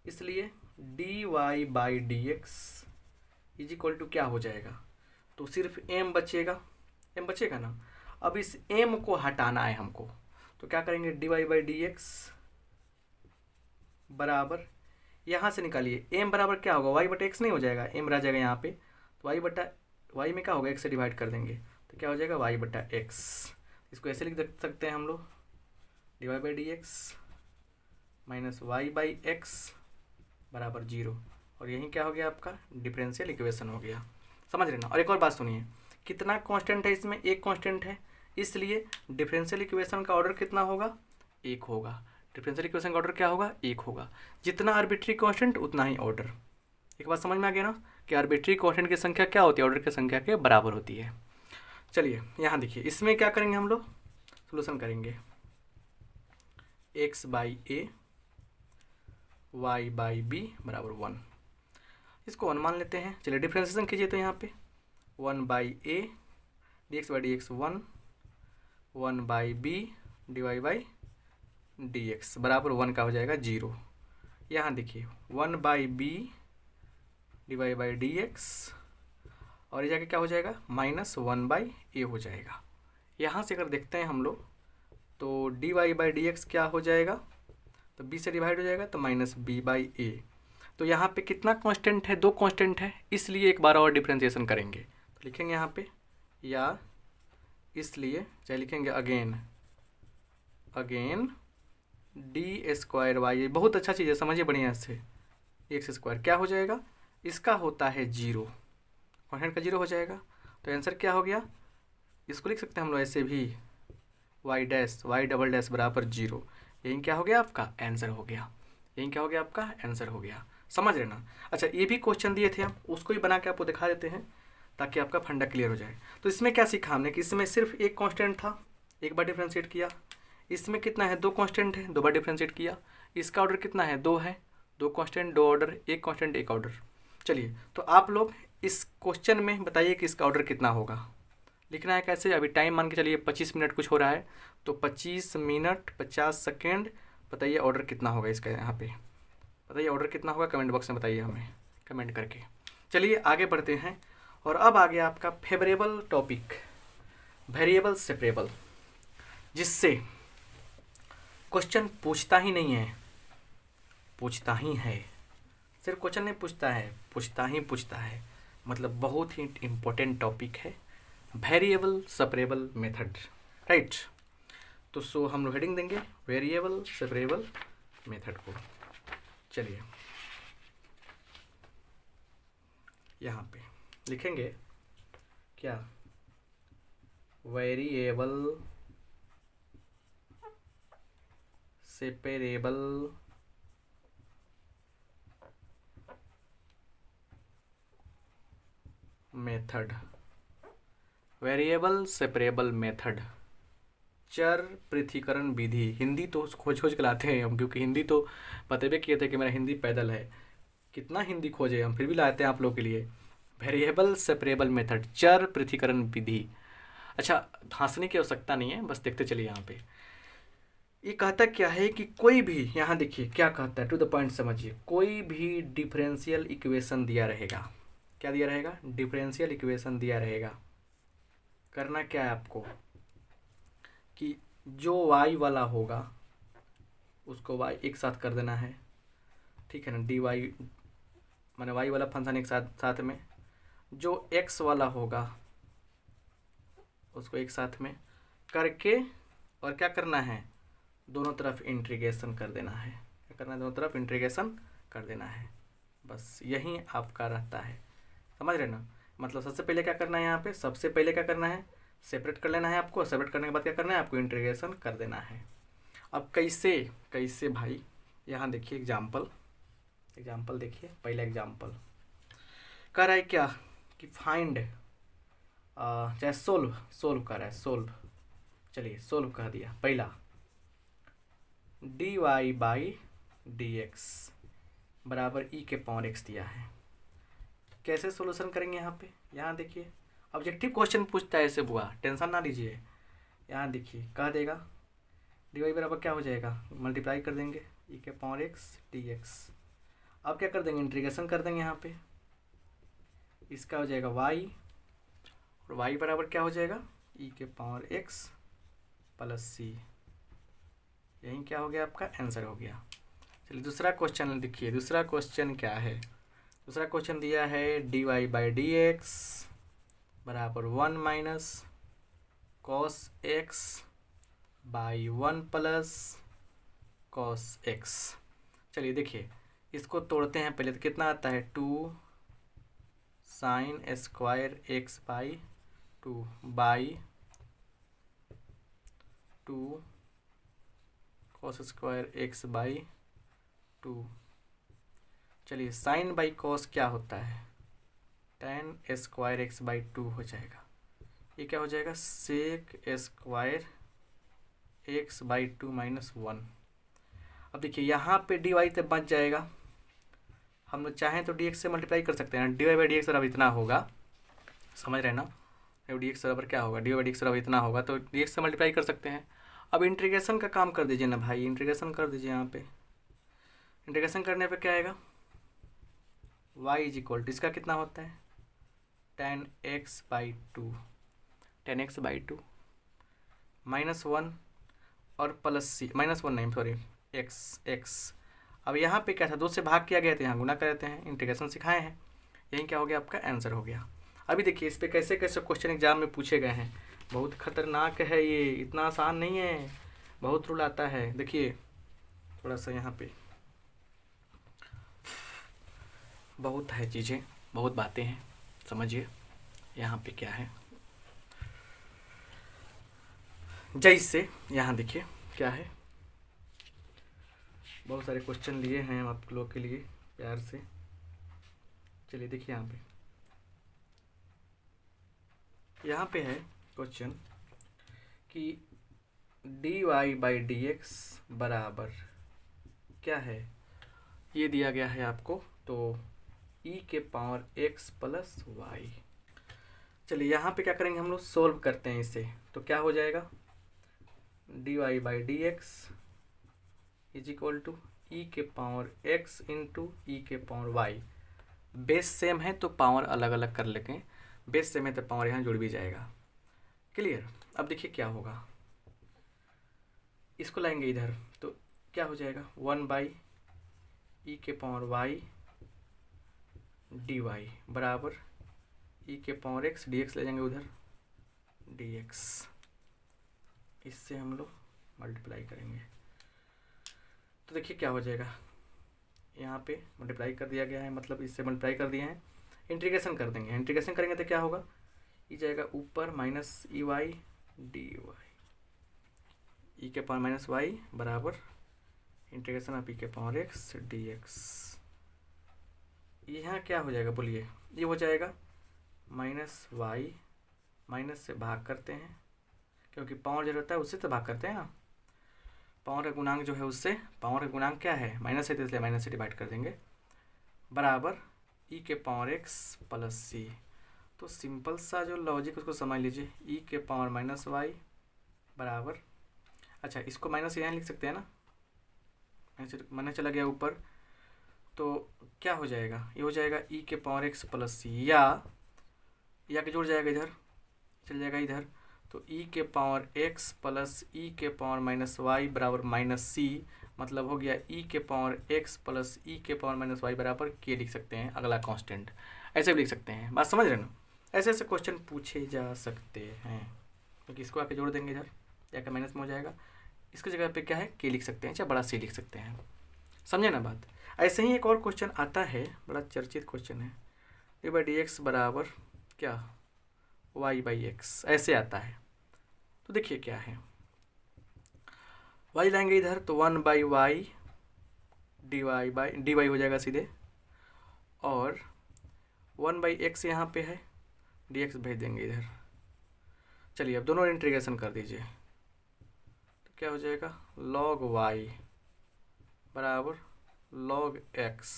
इसलिए D Y by D x is equal to क्या हो जाएगा, तो सिर्फ m बचेगा ना। अब इस m को हटाना है हमको, तो क्या करेंगे D Y by D X बराबर, यहाँ से निकालिए m बराबर क्या होगा y बटा एक्स नहीं हो जाएगा, m रह जाएगा यहाँ पे, तो y में क्या होगा x से डिवाइड कर देंगे, तो क्या हो जाएगा y बटा एक्स। इसको ऐसे लिख सकते हैं हम लोग D Y by D X minus Y by X बराबर 0, और यही क्या हो गया आपका डिफरेंशियल इक्वेशन हो गया। समझ रहे ना। और एक और बात सुनिए, कितना कांस्टेंट है इसमें, एक कांस्टेंट है, इसलिए डिफरेंशियल इक्वेशन का ऑर्डर कितना होगा 1 होगा। डिफरेंशियल इक्वेशन का ऑर्डर क्या होगा 1 होगा, जितना आर्बिट्री कांस्टेंट उतना ही ऑर्डर। एक बात समझ में आ गया ना कि आर्बिट्री कांस्टेंट की संख्या क्या होती है, ऑर्डर की संख्या के बराबर होती है। चलिए यहाँ देखिए इसमें क्या करेंगे हम लोग, सोल्यूशन करेंगे x by A y by B बराबर 1, इसको 1 मान लेते हैं। चलिए डिफरेंशिएशन कीजिए, तो यहाँ पे 1 by A D x by D X 1 by B D Y by D X बराबर 1 का हो जाएगा 0। यहाँ देखिए 1 by B D Y by D X, और ये जाके क्या हो जाएगा -1 बाई ए हो जाएगा। यहाँ से अगर देखते हैं हम लोग, तो D Y by D X क्या हो जाएगा, तो b से डिवाइड हो जाएगा, तो -b बाई ए। तो यहाँ पे कितना कांस्टेंट है, 2 कांस्टेंट है, इसलिए एक बार और डिफरेंशिएशन करेंगे, तो लिखेंगे यहाँ पे या इसलिए, चाहे लिखेंगे again again D square Y, बहुत अच्छा चीज़ है, समझिए बढ़िया से। एक्स स्क्वायर क्या हो जाएगा, इसका होता है जीरो, कॉन्स्टेंट का जीरो हो जाएगा। तो आंसर क्या हो गया, इसको लिख सकते हैं हम लोग ऐसे भी, Y dash Y double dash बराबर जीरो। यही क्या हो गया आपका आंसर हो गया, यही क्या हो गया आपका आंसर हो गया। समझ रहे ना। अच्छा ये भी क्वेश्चन दिए थे हम, उसको ही बना के आपको दिखा देते हैं ताकि आपका फंडा क्लियर हो जाए। तो इसमें क्या सीखा हमने कि इसमें सिर्फ एक कांस्टेंट था, एक बार डिफ्रेंशिएट किया। इसमें कितना है, दो कांस्टेंट है, दो बार डिफ्रेंशिएट किया। इसका ऑर्डर कितना है, दो है, दो कांस्टेंट दो ऑर्डर, एक कांस्टेंट एक ऑर्डर। चलिए तो आप लोग इस क्वेश्चन में बताइए कि इसका ऑर्डर कितना होगा। लिखना है कैसे, अभी टाइम मान के चलिए 25 मिनट कुछ हो रहा है, तो 25 मिनट 50 सेकेंड, बताइए ऑर्डर कितना होगा इसका, यहाँ पे बताइए ऑर्डर कितना होगा, कमेंट बॉक्स में बताइए हमें कमेंट करके। चलिए आगे बढ़ते हैं। और अब आ गया आपका फेवरेबल टॉपिक, वेरिएबल सेपरेबल, जिससे क्वेश्चन पूछता ही नहीं है, पूछता ही है, सिर्फ क्वेश्चन नहीं पूछता है, पूछता है, मतलब बहुत ही इम्पोर्टेंट टॉपिक है वेरिएबल सेपरेबल मेथड, राइट। तो सो हम लोग हेडिंग देंगे वेरिएबल सेपरेबल मेथड को। चलिए यहाँ पे लिखेंगे क्या, variable separable method, variable separable method, चर पृथकीकरण विधि। हिंदी तो खोज खोज के लाते हैं हम, क्योंकि हिंदी तो पते भी किए थे कि मेरा हिंदी पैदल है, कितना हिंदी खोजे हम, फिर भी लाते हैं आप लोग के लिए। वेरिएबल सेपरेबल मेथड, चर पृथकीकरण विधि। अच्छा हंसने की आवश्यकता नहीं है, बस देखते चलिए। यहाँ पे ये कहता क्या है कि कोई भी, यहाँ देखिए क्या कहता है, टू द पॉइंट समझिए। कोई भी डिफरेंशियल इक्वेशन दिया रहेगा, क्या दिया रहेगा, डिफरेंशियल इक्वेशन दिया रहेगा। करना क्या है आपको कि जो y वाला होगा उसको y एक साथ कर देना है, ठीक है ना, डी वाई मैंने y वाला फंक्शन एक साथ में, जो x वाला होगा उसको एक साथ में करके, और क्या करना है, दोनों तरफ इंटीग्रेशन कर देना है। क्या करना है, दोनों तरफ इंटीग्रेशन कर देना है, बस यही आपका रहता है। समझ रहे ना। मतलब सबसे पहले क्या करना है, यहाँ पे सबसे पहले क्या करना है, सेपरेट कर लेना है आपको, सेपरेट करने के बाद क्या करना है, आपको इंटीग्रेशन कर देना है। अब कैसे कैसे भाई, यहाँ देखिए एग्जाम्पल देखिए। पहला एग्जाम्पल कह रहा है क्या कि फाइंड, चाहे सोल्व कर रहा है, सोल्व, चलिए सोल्व कह दिया। पहला dy बाई डी एक्स बराबर ई के पावर एक्स दिया है। कैसे सोल्यूशन करेंगे यहाँ पे, यहाँ देखिए ऑब्जेक्टिव क्वेश्चन पूछता है ऐसे बुआ, टेंशन ना लीजिए। यहाँ देखिए कह देगा डी वाई बराबर क्या हो जाएगा, मल्टीप्लाई कर देंगे ई के पावर एक्स डी एक्स। अब क्या कर देंगे, इंटीग्रेशन कर देंगे। यहाँ पे इसका हो जाएगा वाई, और वाई बराबर क्या हो जाएगा, ई के पावर एक्स प्लस सी। यही क्या हो गया, आपका आंसर हो गया। चलिए दूसरा क्वेश्चन देखिए, दूसरा क्वेश्चन क्या है। दूसरा क्वेश्चन दिया है D Y by D X बराबर 1 minus cos X by 1 plus cos X. चलिए देखिए इसको तोड़ते हैं पहले, तो कितना आता है, 2 sine square X by 2 by 2 cos square X by 2। चलिए साइन बाई कॉस क्या होता है, टेन स्क्वायर एक्स बाई 2 हो जाएगा। ये क्या हो जाएगा, sec square X by 2 minus 1। अब देखिए यहाँ पे डी वाई तक बच जाएगा, हम लोग चाहें तो डी एक्स से मल्टीप्लाई कर सकते हैं। D Y by D X बराबर इतना होगा, समझ रहे हैं ना, डी एक्स बराबर क्या होगा, डी वाई डी एक्स बराबर इतना होगा, तो डी एक्स से मल्टीप्लाई कर सकते हैं। अब इंटीग्रेशन का काम कर दीजिए ना भाई, इंटीग्रेशन कर दीजिए। यहाँ पे इंटीग्रेशन करने पे क्या आएगा, y इज इक्वल टू इसका कितना होता है, ten x by 2, ten x by 2 minus 1 और प्लस सी, माइनस 1 नहीं सॉरी एक्स। अब यहाँ पे क्या था, 2 से भाग किया गया था, यहाँ गुना कर देते हैं, इंटीग्रेशन सिखाए हैं। यही क्या हो गया, आपका आंसर हो गया। अभी देखिए इस पर कैसे कैसे क्वेश्चन एग्जाम में पूछे गए हैं, बहुत खतरनाक है ये, इतना आसान नहीं है। बहुत रूल आता है। देखिए थोड़ा सा यहाँ पे बहुत है चीज़ें, बहुत बातें हैं, समझिए यहाँ पे क्या है। जैसे यहाँ देखिए क्या है, बहुत सारे क्वेश्चन लिए हैं हम आप लोग के लिए प्यार से। चलिए देखिए यहाँ पे है क्वेश्चन कि dy बाई डी एक्स बराबर क्या है, ये दिया गया है आपको, तो e के पावर x प्लस वाई। चलिए यहाँ पे क्या करेंगे हम लोग, सोल्व करते हैं इसे, तो क्या हो जाएगा, dy by D x is equal to e के पावर x इंटू ई के पावर y। बेस सेम है तो पावर अलग अलग कर लेंगे, बेस सेम है तो पावर यहाँ जुड़ भी जाएगा। क्लियर। अब देखिए क्या होगा, इसको लाएंगे इधर तो क्या हो जाएगा, 1 बाई ई के पावर वाई डी वाई बराबर ई के पावर एक्स डी एक्स ले जाएंगे उधर डी एक्स, इससे हम लोग मल्टीप्लाई करेंगे तो देखिए क्या हो जाएगा, यहाँ पे मल्टीप्लाई कर दिया गया है, मतलब इससे मल्टीप्लाई कर दिए हैं, इंटीग्रेशन कर देंगे, इंटीग्रेशन करेंगे तो क्या होगा, ये जाएगा ऊपर minus e y d y, e के पावर माइनस वाई बराबर इंटीग्रेशन ऑफ ई के पावर एक्स डी एक्स। यहाँ क्या हो जाएगा बोलिए, ये हो जाएगा माइनस वाई, माइनस से भाग करते हैं क्योंकि पावर जो रहता है उससे तो भाग करते हैं ना, पावर का गुणांक जो है उससे, पावर का गुणांक क्या है माइनस है तो इसलिए माइनस से डिवाइड कर देंगे, बराबर ई के पावर एक्स प्लस सी। तो सिंपल सा जो लॉजिक उसको समझ लीजिए, ई के पावर माइनस वाई बराबर, अच्छा इसको माइनस यहाँ लिख सकते हैं ना, माइनस चला गया ऊपर तो क्या हो जाएगा, ये हो जाएगा ई के पावर एक्स प्लस सी, या के जुड़ जाएगा इधर, चल जाएगा इधर, तो ई के पावर एक्स प्लस ई के पावर माइनस वाई बराबर माइनस सी, मतलब हो गया ई के पावर एक्स प्लस ई के पावर माइनस वाई बराबर के लिख सकते हैं अगला कांस्टेंट, ऐसे भी लिख सकते हैं, बात समझ रहे ना। ऐसे ऐसे क्वेश्चन पूछे जा सकते हैं, क्योंकि इसको आके जोड़ देंगे इधर, या माइनस में हो जाएगा, इसकी जगह पे क्या है के लिख सकते हैं, चाहे बड़ा सी लिख सकते हैं, समझे ना बात। ऐसे ही एक और क्वेश्चन आता है, बड़ा चर्चित क्वेश्चन है, डी बाई डी एक्स बराबर क्या वाई बाई एक्स, ऐसे आता है। तो देखिए क्या है, वाई लाएंगे इधर तो 1 बाई वाई डी वाई हो जाएगा सीधे, और 1 बाई एक्स यहाँ पे है, डी एक्स भेज देंगे इधर। चलिए अब दोनों इंटीग्रेशन कर दीजिए तो क्या हो जाएगा, log y बराबर log x।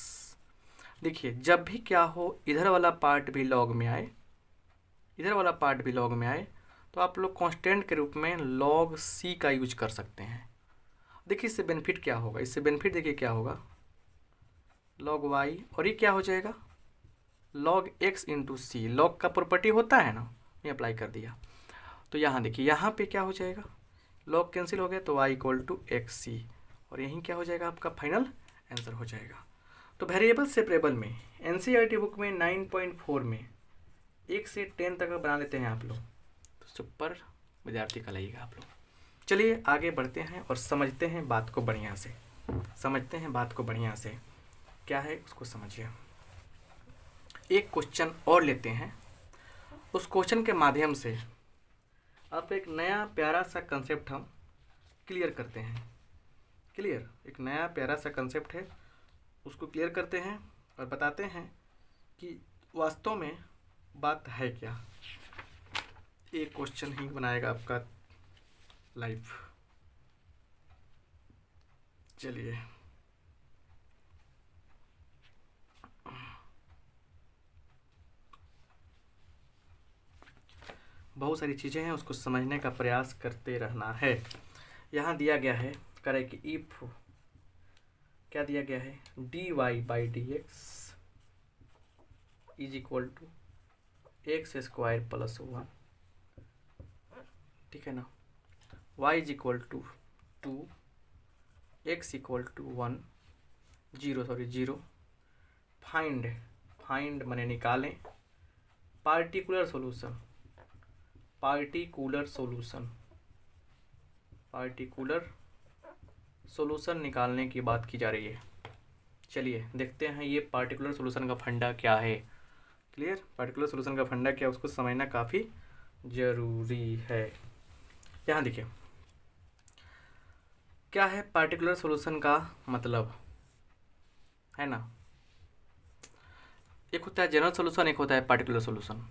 देखिए जब भी क्या हो, इधर वाला पार्ट भी log में आए, इधर वाला पार्ट भी log में आए, तो आप लोग कांस्टेंट के रूप में log c का यूज कर सकते हैं। देखिए इससे बेनिफिट क्या होगा, इससे बेनिफिट देखिए क्या होगा, log y, और ये क्या हो जाएगा log x इंटू सी, log का प्रॉपर्टी होता है ना, ये अप्लाई कर दिया तो यहाँ देखिए यहाँ पे क्या हो जाएगा, log कैंसिल हो गया तो y इक्वल टू एक्स सी, और यहीं क्या हो जाएगा आपका फाइनल आंसर हो जाएगा। तो वेरिएबल सेपरेबल में एनसीईआरटी बुक में 9.4 में 1 से 10 तक बना लेते हैं आप लोग, तो सुपर विद्यार्थी का लगेगा आप लोग। चलिए आगे बढ़ते हैं और समझते हैं बात को बढ़िया से, समझते हैं बात को बढ़िया से, क्या है उसको समझिए। एक क्वेश्चन और लेते हैं, उस क्वेश्चन के माध्यम से आप एक नया प्यारा सा कंसेप्ट हम क्लियर करते हैं। क्लियर, एक नया प्यारा सा कंसेप्ट है, उसको क्लियर करते हैं और बताते हैं कि वास्तव में बात है क्या। एक क्वेश्चन ही बनाएगा आपका लाइफ। चलिए बहुत सारी चीज़ें हैं, उसको समझने का प्रयास करते रहना है। यहाँ दिया गया है, करें कि इफ क्या दिया गया है, D Y by D x is equal to X square plus 1, ठीक है ना, y is equal to 2, x equal to 1, 0 find माने निकालें पार्टिकुलर सॉल्यूशन पार्टिकुलर सॉल्यूशन निकालने की बात की जा रही है। चलिए देखते हैं ये पार्टिकुलर सॉल्यूशन का फंडा क्या है। क्लियर, पार्टिकुलर सॉल्यूशन का फंडा क्या है उसको समझना काफ़ी ज़रूरी है। यहाँ देखिए क्या है पार्टिकुलर सॉल्यूशन का मतलब, है ना। एक होता है जनरल सॉल्यूशन, एक होता है पार्टिकुलर सॉल्यूशन।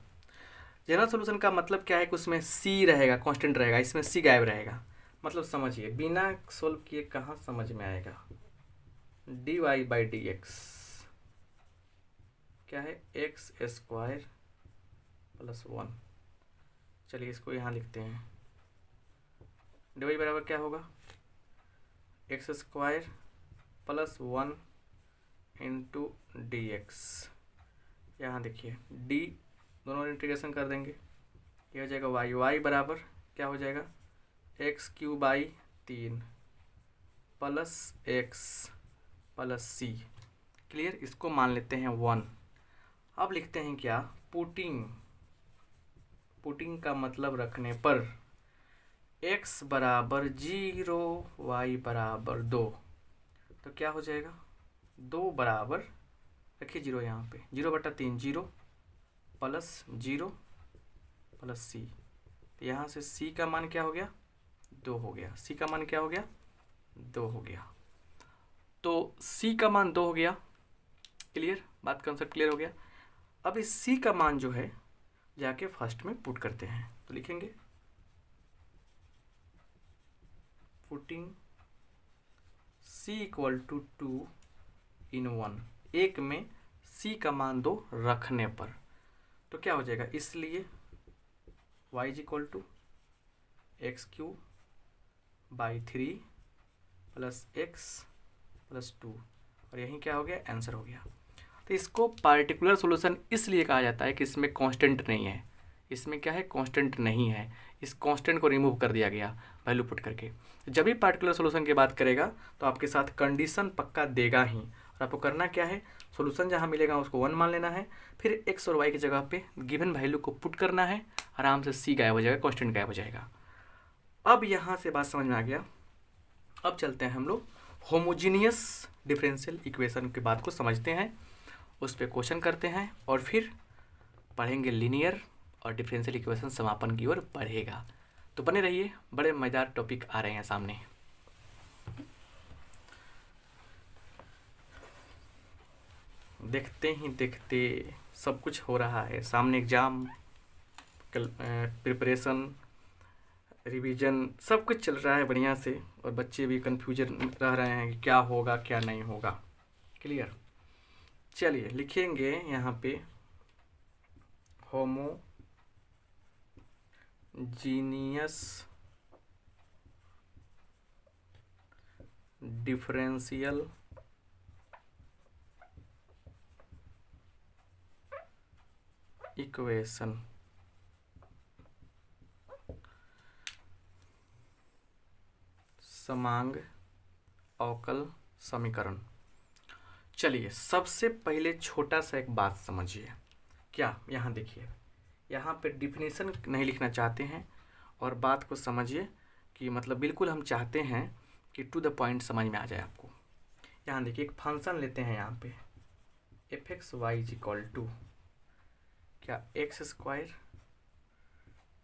जनरल सॉल्यूशन का मतलब क्या है कि उसमें सी रहेगा, कांस्टेंट रहेगा, इसमें सी गायब रहेगा। मतलब समझिए, बिना सोल्व किए कहाँ समझ में आएगा। D Y by D X क्या है, एक्स स्क्वायर प्लस 1। चलिए इसको यहाँ लिखते हैं। डी वाई बराबर क्या होगा, x square plus 1 into D x. यहाँ देखिए डी दोनों इंटीग्रेशन कर देंगे, ये हो जाएगा वाई। वाई बराबर क्या हो जाएगा, X cube by 3 plus X plus C. Clear, इसको मान लेते हैं 1। अब लिखते हैं क्या, पुटिंग। पुटिंग का मतलब रखने पर x बराबर 0 y बराबर 2, तो क्या हो जाएगा 2 बराबर, रखिए 0 यहाँ पे, 0/3 0 प्लस 0 प्लस सी। तो यहाँ से c का मान क्या हो गया, 2 हो गया। c का मान क्या हो गया, 2 हो गया। तो c का मान 2 हो गया। क्लियर, बात कंसेप्ट क्लियर हो गया। अब इस c का मान जो है जाके फर्स्ट में पुट करते हैं, तो लिखेंगे पुटिंग c इक्वल टू 2 इन 1। एक में c का मान 2 रखने पर तो क्या हो जाएगा, इसलिए y is equal to x cube by 3 plus X plus 2, और यही क्या हो गया, आंसर हो गया। तो इसको पार्टिकुलर सॉल्यूशन इसलिए कहा जाता है कि इसमें कांस्टेंट नहीं है। इसमें क्या है, कांस्टेंट नहीं है। इस कांस्टेंट को रिमूव कर दिया गया वैल्यू पुट करके। जब भी पार्टिकुलर सॉल्यूशन की बात करेगा तो आपके साथ कंडीशन पक्का देगा ही, और आपको करना क्या है, सॉल्यूशन जहाँ मिलेगा उसको 1 मान लेना है, फिर एक्स और वाई की जगह पे गिवन वैल्यू को पुट करना है, आराम से सी गायब हो जाएगा, कांस्टेंट गायब हो जाएगा। अब यहाँ से बात समझ में आ गया। अब चलते हैं हम लोग होमोजीनियस डिफरेंशियल इक्वेशन की बात को समझते हैं, उस पर क्वेश्चन करते हैं, और फिर पढ़ेंगे लीनियर और डिफरेंशियल इक्वेशन समापन की ओर बढ़ेगा। तो बने रहिए, बड़े मज़ेदार टॉपिक आ रहे हैं सामने। देखते ही देखते सब कुछ हो रहा है सामने, एग्ज़ाम प्रिपरेशन रिवीजन सब कुछ चल रहा है बढ़िया से, और बच्चे भी कन्फ्यूजन रह रहे हैं कि क्या होगा क्या नहीं होगा। क्लियर, चलिए लिखेंगे यहाँ पे होमोजीनियस डिफरेंशियल इक्वेशन। समांग अवकल समीकरण। चलिए सबसे पहले छोटा सा एक बात समझिए। क्या, यहाँ देखिए, यहाँ पे डिफिनीशन नहीं लिखना चाहते हैं, और बात को समझिए कि मतलब बिल्कुल हम चाहते हैं कि टू द पॉइंट समझ में आ जाए आपको। यहाँ देखिए एक फंक्शन लेते हैं यहाँ पे, f x y is equal to क्या, x square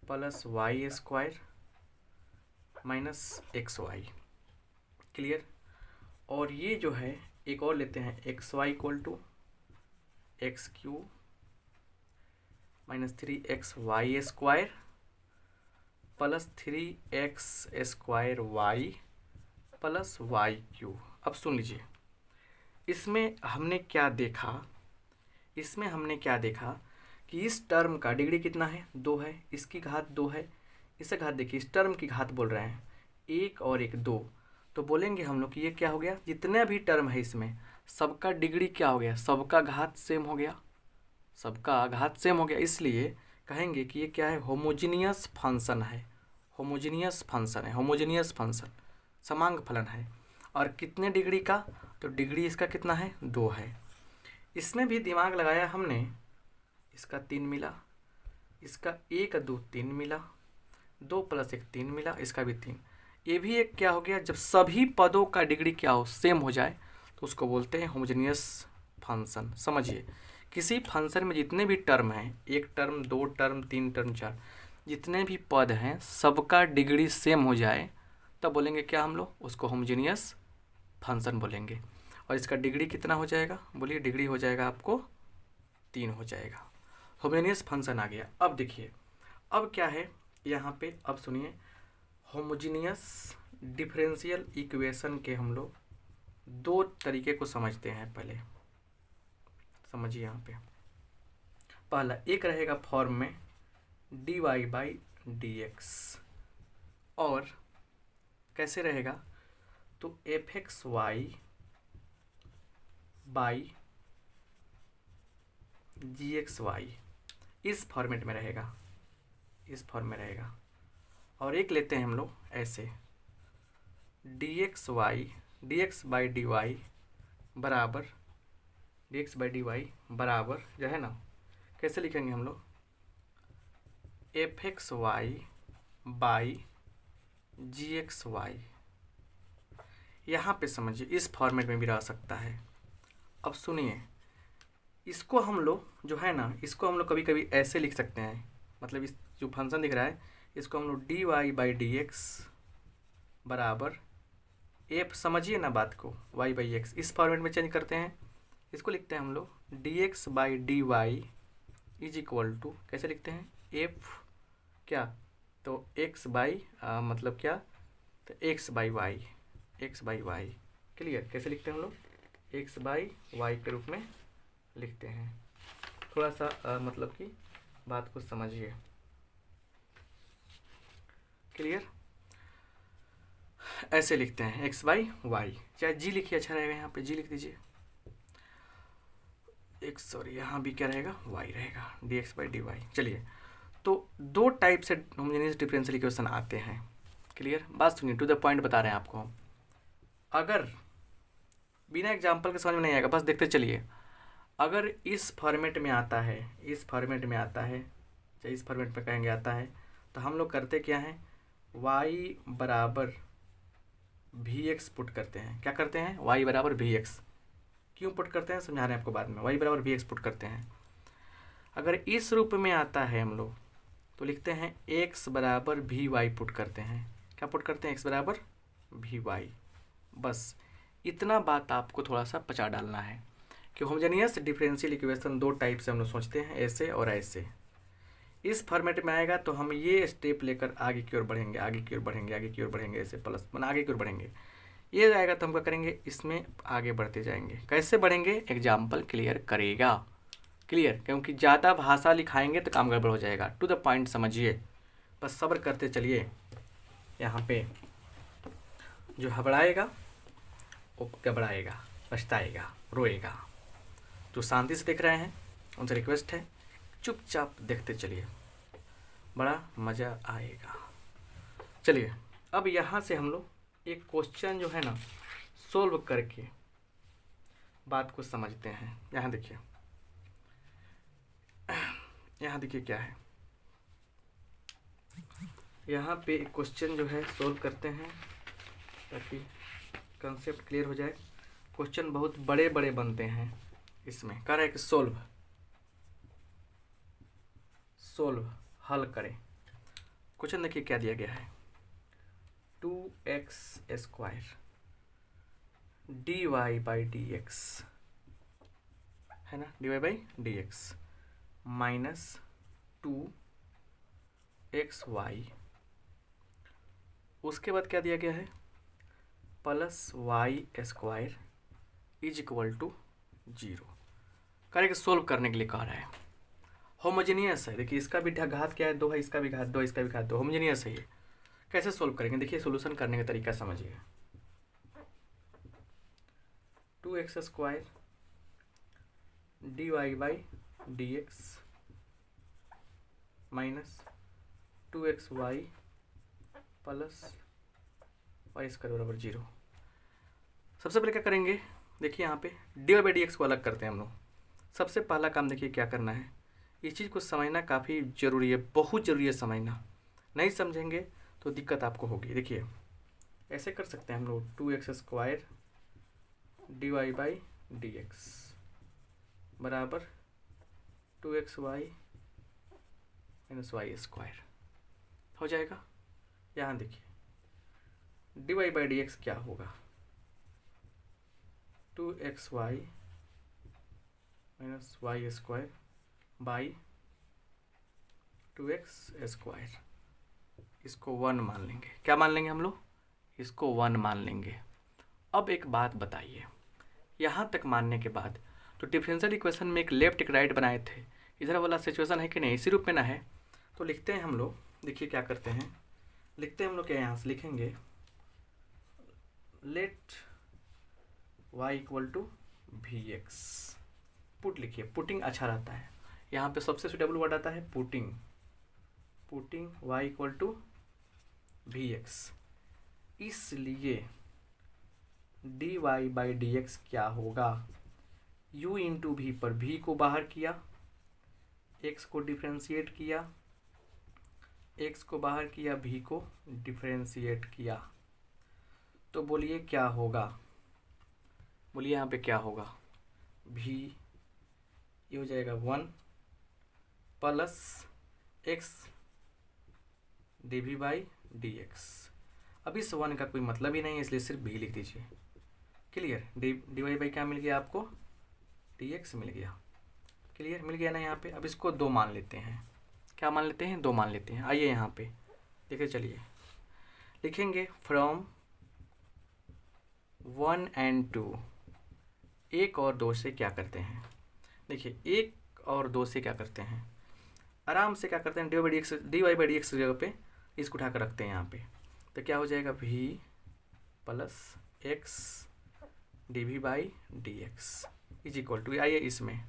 plus Y square minus x y. Clear, और ये जो है एक और लेते हैं, x y equal to x cube minus 3x y square plus 3x square y plus y cube. अब सुन लीजिए, इसमें हमने क्या देखा, इसमें हमने क्या देखा कि इस टर्म का डिग्री कितना है, 2 है, इसकी घात 2 है, इससे घात देखिए, इस टर्म की घात बोल रहे हैं 1 और 1 2, तो बोलेंगे हम लोग कि ये क्या हो गया, जितने भी टर्म है इसमें सबका डिग्री क्या हो गया, सबका घात सेम हो गया, सबका घात सेम हो गया। इसलिए कहेंगे कि ये क्या है, होमोजीनियस फंक्शन है, होमोजीनियस फंक्शन है, होमोजीनियस फंक्शन समांग फलन है। और कितने डिग्री का, तो डिग्री इसका कितना है, 2 है। इसमें भी दिमाग लगाया हमने, इसका 3 मिला, इसका 1 2 3 मिला, 2 + 1 3 मिला, इसका भी 3। ये भी एक क्या हो गया, जब सभी पदों का डिग्री क्या हो, सेम हो जाए, तो उसको बोलते हैं होमोजेनियस फंक्शन। समझिए, किसी फंक्शन में जितने भी टर्म हैं, एक टर्म, दो टर्म, तीन टर्म, चार, जितने भी पद हैं सबका डिग्री सेम हो जाए, तब बोलेंगे क्या हम लोग, उसको होमोजेनियस फंक्शन बोलेंगे। और इसका डिग्री कितना हो जाएगा, बोलिए, डिग्री हो जाएगा आपको 3 हो जाएगा। होमोजेनियस फंक्शन आ गया। अब देखिए, अब क्या है यहाँ पे, अब सुनिए, होमोजेनियस डिफरेंशियल इक्वेशन के हम लोग दो तरीके को समझते हैं। पहले समझिए, यहाँ पे पहला एक रहेगा फॉर्म में dy बाई डी एक्स, और कैसे रहेगा, तो F x Y by ji x Y, इस फॉर्मेट में रहेगा, इस फॉर्म में रहेगा। और एक लेते हैं हम लोग ऐसे, d x by D y बराबर, d x by D y बराबर जो है ना, कैसे लिखेंगे हम लोग, f x Y by ji x y. यहाँ पे समझिए, इस फॉर्मेट में भी रह सकता है। अब सुनिए, इसको हम लोग जो है ना, इसको हम लोग कभी कभी ऐसे लिख सकते हैं, मतलब इस जो फंक्शन दिख रहा है, इसको हम लोग D Y by D X बराबर एफ, समझिए ना बात को, वाई बाई एक्स, इस फॉर्मेट में चेंज करते हैं। इसको लिखते हैं हम लोग D x by D Y is equal to, कैसे लिखते हैं, एफ क्या, तो एक्स बाई मतलब क्या, तो X by Y, X by Y. Clear, कैसे लिखते हैं हम लोग, एक्स बाई वाई के रूप में लिखते हैं। थोड़ा सा मतलब कि बात को समझिए। क्लियर, ऐसे लिखते हैं एक्स बाई वाई, चाहे जी लिखिए, अच्छा रहेगा, यहाँ पे जी लिख दीजिए, एक्स, सॉरी यहाँ भी क्या रहेगा, वाई रहेगा, D x by D Y. चलिए, तो दो टाइप से होमोजेनियस डिफरेंशियल इक्वेशन आते हैं। क्लियर, बात सुनिए, टू द पॉइंट बता रहे हैं आपको हम। अगर बिना एग्जाम्पल के समझ में नहीं आएगा, बस देखते चलिए। अगर इस फॉर्मेट में आता है, इस फॉर्मेट में आता है, चाहे इस फॉर्मेट में कहेंगे आता है, तो हम लोग करते क्या हैं, y बराबर वी एक्स पुट करते हैं। क्या करते हैं, y बराबर वी एक्स, क्यों पुट करते हैं समझा रहे हैं आपको बाद में, y बराबर वी एक्स पुट करते हैं। अगर इस रूप में आता है हम लोग, तो लिखते हैं x बराबर वी वाई पुट करते हैं। क्या पुट करते हैं, x बराबर वी वाई। बस इतना बात आपको थोड़ा सा पचा डालना है कि होमोजेनियस डिफरेंशियल इक्वेशन दो टाइप से हम लोग सोचते हैं, ऐसे और ऐसे। इस फॉर्मेट में आएगा तो हम ये स्टेप लेकर आगे की ओर बढ़ेंगे, आगे की ओर बढ़ेंगे, आगे की ओर बढ़ेंगे, ऐसे प्लस मन आगे की ओर बढ़ेंगे। ये आएगा तो हम क्या करेंगे, इसमें आगे बढ़ते जाएंगे। कैसे बढ़ेंगे, एग्जाम्पल क्लियर करेगा। क्लियर, क्योंकि ज़्यादा भाषा लिखाएंगे तो काम गड़बड़ हो जाएगा। टू द पॉइंट समझिए, बस सब्र करते चलिए। यहाँ पे जो घबराएगा वो घबराएगा, पछताएगा, रोएगा। जो शांति से देख रहे हैं उनसे रिक्वेस्ट है चुपचाप देखते चलिए, बड़ा मज़ा आएगा। चलिए, अब यहाँ से हम लोग एक क्वेश्चन जो है ना सोल्व करके बात को समझते हैं। यहाँ देखिए, यहाँ देखिए क्या है, यहाँ पे एक क्वेश्चन जो है सोल्व करते हैं ताकि कंसेप्ट क्लियर हो जाए। क्वेश्चन बहुत बड़े बड़े बनते हैं, इसमें कह रहा है कि सोल्व हल करें। क्वेश्चन देखिए क्या दिया गया है, 2x square dy by D X है ना, dy by D X minus 2xy, उसके बाद क्या दिया गया है, plus Y square is equal to 0। Correct, solve करने के लिए कह रहा है। होमोजेनियस है, देखिए इसका भी घात क्या है, 2 है, इसका भी घात 2, इसका भी घात 2, होमोजेनियस है ये। कैसे सोल्व करेंगे, देखिए सोल्यूशन करने का तरीका समझिए। 2x square dy by D X minus 2xy plus Y square बराबर 0। सबसे पहले क्या करेंगे, देखिए यहाँ पे डी बाई डी एक्स को अलग करते हैं हम लोग। सबसे पहला काम देखिए क्या करना है, इस चीज़ को समझना काफ़ी ज़रूरी है, बहुत ज़रूरी है समझना। नहीं समझेंगे तो दिक्कत आपको होगी। देखिए ऐसे कर सकते हैं हम लोग 2x² dy/dx बराबर 2xy - y² हो जाएगा। यहाँ देखिए dy/dx क्या होगा, 2xy - y² बाई 2x²। इसको 1 मान लेंगे। क्या मान लेंगे हम लोग? इसको 1 मान लेंगे। अब एक बात बताइए, यहाँ तक मानने के बाद तो डिफरेंशियल इक्वेशन में एक लेफ्ट एक राइट बनाए थे, इधर वाला सिचुएशन है कि नहीं, इसी रूप में ना है। तो लिखते हैं हम लोग, देखिए क्या करते हैं, लिखते हैं हम लोग क्या, यहाँ से लिखेंगे लेट y = vx। पुट लिखिए, पुटिंग अच्छा रहता है। यहाँ पे सबसे सुटेबल वर्ड आता है पुटिंग y = vx। इसलिए dy/dx क्या होगा, u × v पर v को बाहर किया, x को डिफ्रेंशिएट किया, x को बाहर किया, v को डिफ्रेंशिएट किया। तो बोलिए क्या होगा, बोलिए यहाँ पे क्या होगा, v ये हो जाएगा 1 + x dv/dx। अब इस 1 का कोई मतलब ही नहीं है, इसलिए सिर्फ v लिख दीजिए। क्लियर, dy क्या मिल गया आपको, dx मिल गया। क्लियर, मिल गया ना यहाँ पे। अब इसको 2 मान लेते हैं। क्या मान लेते हैं, 2 मान लेते हैं। आइए यहाँ पे देखिए, चलिए लिखेंगे फ्रॉम 1 and 2, 1 और 2 से क्या करते हैं, देखिए 1 और 2 से क्या करते हैं, आराम से क्या करते हैं, dy/dx की जगह पे इसको उठा कर रखते हैं यहाँ पे। तो क्या हो जाएगा, v + x dv/dx = आइए इसमें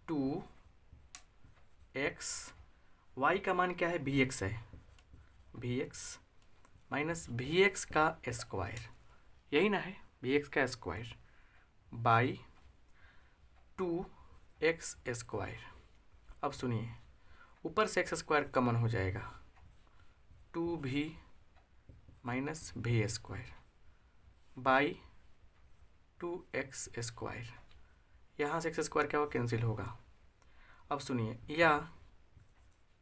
2x, y का मान क्या है, vx है, vx - vx का स्क्वायर, यही ना है, vx का स्क्वायर बाई 2x²। अब सुनिए, ऊपर से x² कॉमन हो जाएगा, 2v - v² बाई 2x²। यहाँ से x² क्या होगा, कैंसिल होगा। अब सुनिए, या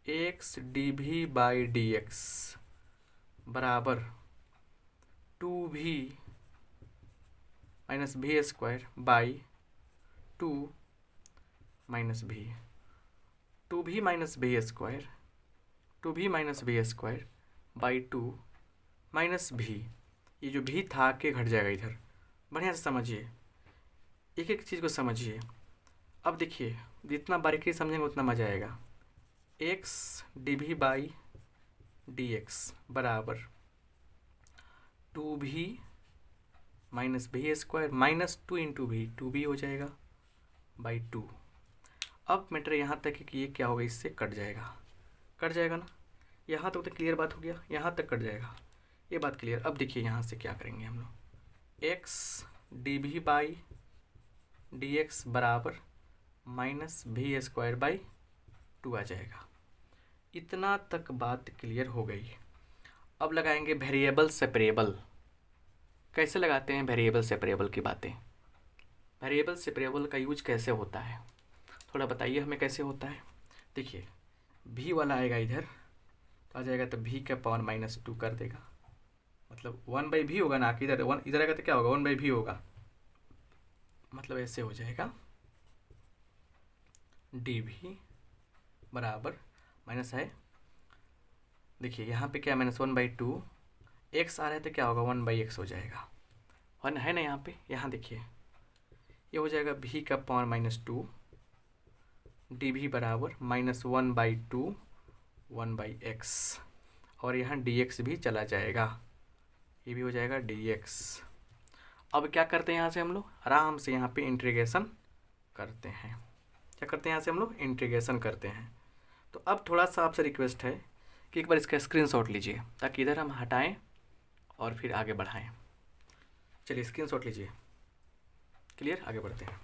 x dv/dx बराबर 2v - v² by 2 - v, 2v - v² 2v - v² by 2 - v। ये जो v था के घट जाएगा इधर। बढ़िया से समझिए, एक एक चीज़ को समझिए। अब देखिए, जितना बारीकी समझेंगे उतना मज़ा आएगा। x dv/dx बराबर 2v - v² minus 2 × v, 2v हो जाएगा बाई 2। अब मैटर यहाँ तक है कि ये क्या होगा, इससे कट जाएगा ना। यहाँ तक तो क्लियर बात हो गया, यहाँ तक कट जाएगा, ये बात क्लियर। अब देखिए यहाँ से क्या करेंगे हम लोग, x dv/dx बराबर -v²/2 आ जाएगा। इतना तक बात क्लियर हो गई। अब लगाएंगे वेरिएबल सेपरेबल। कैसे लगाते हैं वेरिएबल सेपरेबल की बातें, वेरिएबल सेपरेबल का यूज कैसे होता है, थोड़ा बताइए हमें कैसे होता है। देखिए v वाला आएगा इधर, तो आ जाएगा, तो v का पावर -2 कर देगा, मतलब 1/v होगा ना, कि इधर 1 इधर आएगा तो क्या होगा, 1/v होगा, मतलब ऐसे हो जाएगा dv बराबर माइनस है, देखिए यहाँ पे क्या -1/2, x आ रहा है तो क्या होगा, 1/x हो जाएगा, 1 है ना यहाँ पे। यहाँ देखिए ये हो जाएगा v का पावर -2 dv बराबर -1/2 1/x, और यहाँ dx भी चला जाएगा, ये भी हो जाएगा dx। अब क्या करते हैं, यहाँ से हम लोग आराम से यहाँ पे इंटीग्रेशन करते हैं। क्या करते हैं, यहाँ से हम लोग इंटीग्रेशन करते हैं। तो अब थोड़ा सा आपसे रिक्वेस्ट है कि एक बार इसका स्क्रीनशॉट लीजिए, ताकि इधर हम हटाएं और फिर आगे बढ़ाएं। चलिए स्क्रीनशॉट लीजिए। क्लियर, आगे बढ़ते हैं।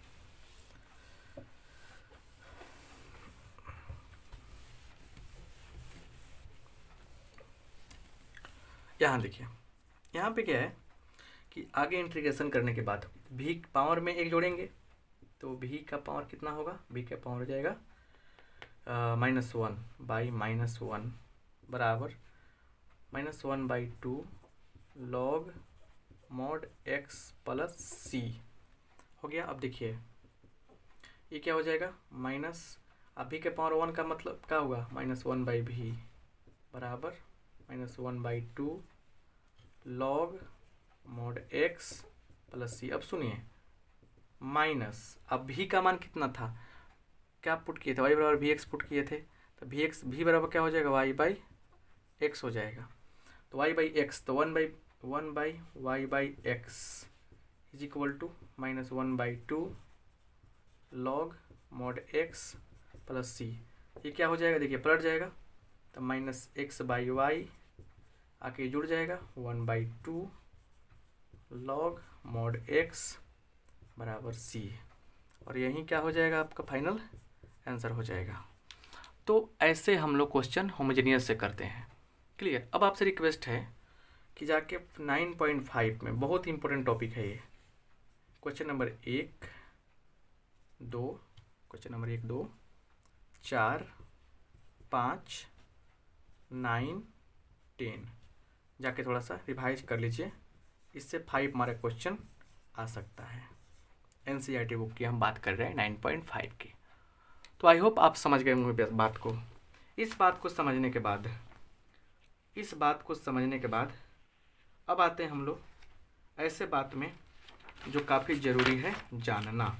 यहाँ देखिए, यहाँ पे क्या है कि आगे इंटीग्रेशन करने के बाद भी पावर में एक जोड़ेंगे तो भी का पावर कितना होगा, भी का पावर हो जाएगा -1/-1 बराबर -1/2 log mod x प्लस सी हो गया। अब देखिए ये क्या हो जाएगा माइनस, अब भी के पावर 1 का मतलब क्या होगा -1/v बराबर -1/2 log mod x प्लस सी। अब सुनिए माइनस, अब भी का मान कितना था, क्या पुट किए थे, y बराबर वी एक्स पुट किए थे, तो भी बराबर क्या हो जाएगा y/x हो जाएगा। तो y/x तो 1/y/x is equal to -1/2 log mod x plus c. ये क्या हो जाएगा देखिए पलट जाएगा तो -x/y आके जुड़ जाएगा 1/2 log mod x बराबर सी, और यही क्या हो जाएगा आपका फाइनल आंसर हो जाएगा। तो ऐसे हम लोग क्वेश्चन होमोजेनियस से करते हैं। क्लियर। अब आपसे रिक्वेस्ट है कि जाके 9.5 में बहुत ही इंपॉर्टेंट टॉपिक है ये, क्वेश्चन नंबर 1, 2, क्वेश्चन नंबर 1, 2, 4, 5, 9, 10 जाके थोड़ा सा रिवाइज कर लीजिए, इससे 5 हमारा क्वेश्चन आ सकता है। एनसीईआरटी बुक की हम बात कर रहे हैं 9.5 की। तो आई होप आप समझ गए होंगे बात को। इस बात को समझने के बाद अब आते हैं हम लोग ऐसे बात में जो काफ़ी ज़रूरी है जानना,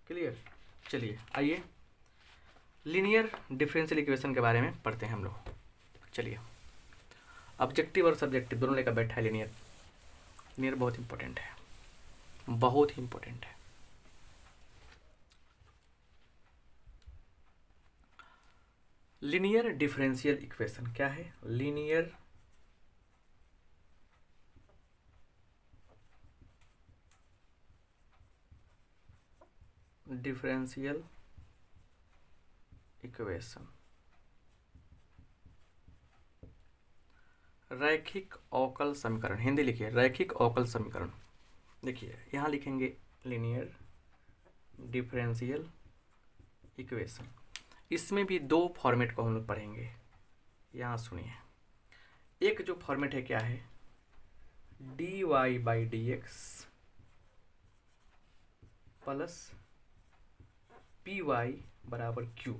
क्लियर। चलिए आइए लीनियर डिफरेंशियल इक्वेशन के बारे में पढ़ते हैं हम लोग। चलिए ऑब्जेक्टिव और सब्जेक्टिव दोनों लेकर बैठा है लीनियर बहुत इंपॉर्टेंट है, बहुत ही इंपॉर्टेंट है। लीनियर डिफरेंशियल इक्वेशन क्या है, लीनियर डिफरेंशियल इक्वेशन, रैखिक अवकल समीकरण, हिंदी लिखिए रैखिक अवकल समीकरण। देखिए यहाँ लिखेंगे लीनियर डिफरेंशियल इक्वेशन। इसमें भी दो फॉर्मेट को हम लोग पढ़ेंगे। यहाँ सुनिए, एक जो फॉर्मेट है क्या है, dy/dx प्लस py बराबर q।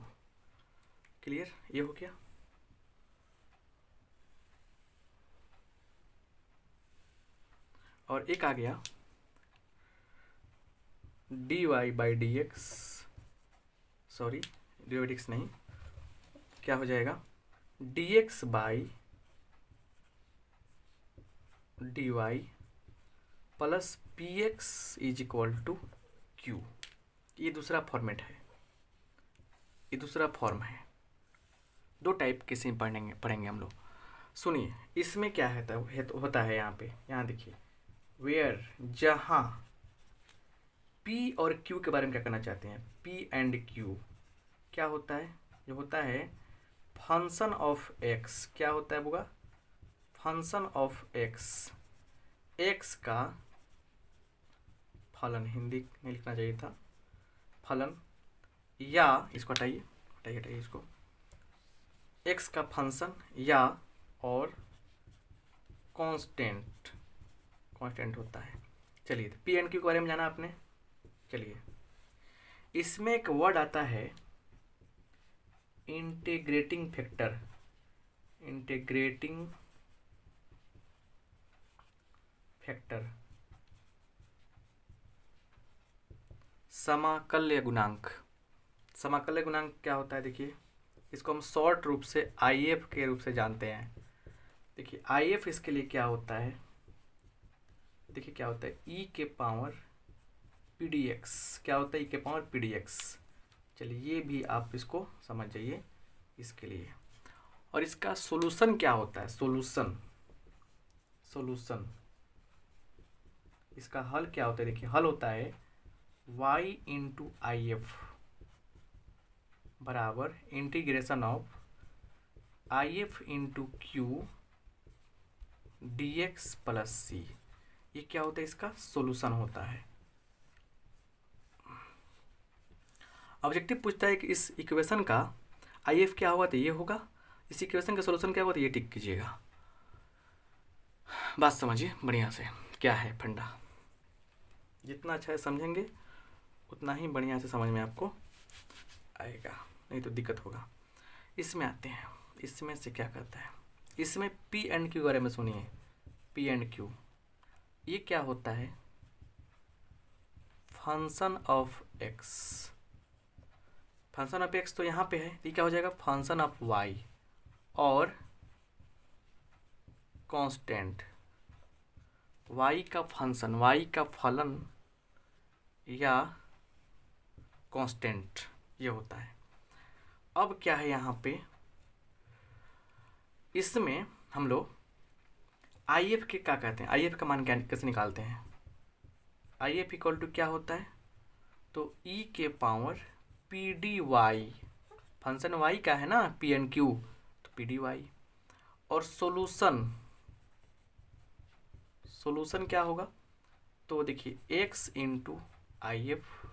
क्लियर, ये हो गया। और एक आ गया dy/dx, सॉरी dy/dx नहीं, क्या हो जाएगा dx/dy plus px is equal to q। ये दूसरा फॉर्मेट है, ये दूसरा फॉर्म है। दो टाइप के से पढ़ेंगे हम लोग। सुनिए इसमें क्या होता है यहाँ पे, यहाँ देखिए वेयर, जहाँ p और q के बारे में क्या करना चाहते हैं, p एंड q क्या होता है, जो होता है फंक्शन ऑफ x, क्या होता है बुआ, फंक्शन ऑफ x का फलन, हिंदी में लिखना चाहिए था फलन, या इसको हटाइए इसको, x का फंक्शन या और कांस्टेंट होता है। चलिए पी एंड क्यू के बारे में जाना आपने। चलिए इसमें एक वर्ड आता है इंटीग्रेटिंग फैक्टर, समाकल्य गुणांक क्या होता है, देखिए इसको हम शॉर्ट रूप से IF के रूप से जानते हैं। देखिए IF इसके लिए क्या होता है, देखिए क्या होता है e के पावर pdx, क्या होता है e के पावर pdx। चलिए ये भी आप इसको समझ जाइए इसके लिए। और इसका सॉल्यूशन क्या होता है, सॉल्यूशन इसका हल क्या होता है, देखिए हल होता है y इंटू IF बराबर integration of IF into Q dx plus c, ये क्या होता है, इसका सॉल्यूशन होता है। ऑब्जेक्टिव पूछता है कि इस इक्वेशन का आई एफ क्या होगा, तो ये होगा। इस इक्वेशन का सॉल्यूशन क्या होगा, तो ये टिक कीजिएगा। बात समझिए बढ़िया से, क्या है फंडा। जितना अच्छा है समझेंगे उतना ही बढ़िया से समझ में आपको आएगा, नहीं तो दिक्कत होगा। इसमें आते हैं, इसमें से क्या करता है, इसमें पी एंड क्यू के बारे में सुनिए। पी एंड क्यू ये क्या होता है, function of x. Function of x तो यहाँ पे है, ये क्या हो जाएगा, फंक्शन ऑफ वाई और कांस्टेंट वाई का फंक्शन, वाई का फलन या कांस्टेंट ये होता है। अब क्या है यहाँ पे, इसमें हम लोग आई एफ के क्या कहते हैं, आई एफ का मान क्या कैसे निकालते हैं। आई एफ इक्वल टू क्या होता है, तो ई के power p d y, function y का है ना पी एन क्यू, तो पी डी वाई। और सोल्यूशन, सोल्यूशन क्या होगा, तो देखिए एक्स इंटू आई एफ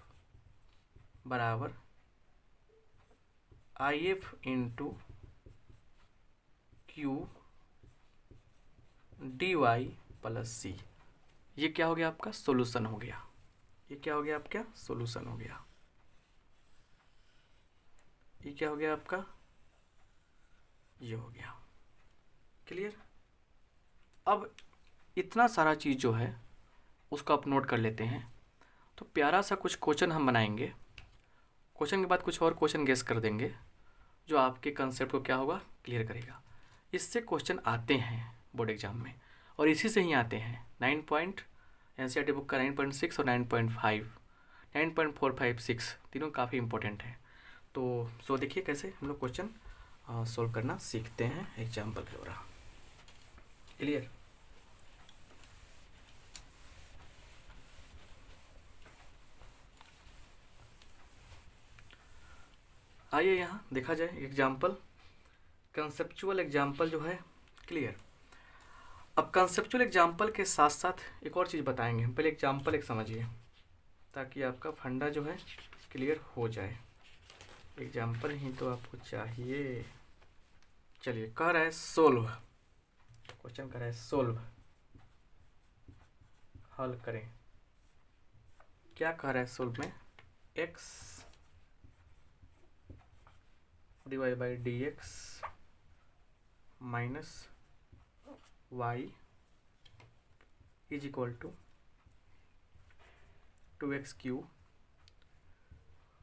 बराबर I F into q d y plus c, ये क्या हो गया आपका सोल्यूशन हो गया। ये क्या हो गया आपका सोल्यूशन हो गया। ये क्या हो गया आपका, ये हो गया। क्लियर। अब इतना सारा चीज़ जो है उसको आप नोट कर लेते हैं। तो प्यारा सा कुछ क्वेश्चन हम बनाएंगे, क्वेश्चन के बाद कुछ और क्वेश्चन गेस कर देंगे जो आपके कंसेप्ट को क्या होगा, क्लियर करेगा। इससे क्वेश्चन आते हैं बोर्ड एग्जाम में, और इसी से ही आते हैं। 9 पॉइंट एनसीईआरटी बुक का 9.6 और 9.5, 9.456 तीनों काफ़ी इंपॉर्टेंट है। तो देखिए कैसे हम लोग क्वेश्चन सॉल्व करना सीखते हैं एग्जाम्पल के द्वारा। क्लियर। आइए यहाँ देखा जाए एग्जाम्पल, कंसेप्चुअल एग्जाम्पल जो है। क्लियर। अब कंसेप्चुअल एग्जाम्पल के साथ साथ एक और चीज़ बताएंगे। पहले एग्जाम्पल एक समझिए ताकि आपका फंडा जो है क्लियर हो जाए। एग्जाम्पल ही तो आपको चाहिए। चलिए, कह रहा है सोल्व, क्वेश्चन कह रहा है सोल्व, हल करें। क्या कह रहा है सोल्व में, X divide by D X minus Y is equal to 2x Q,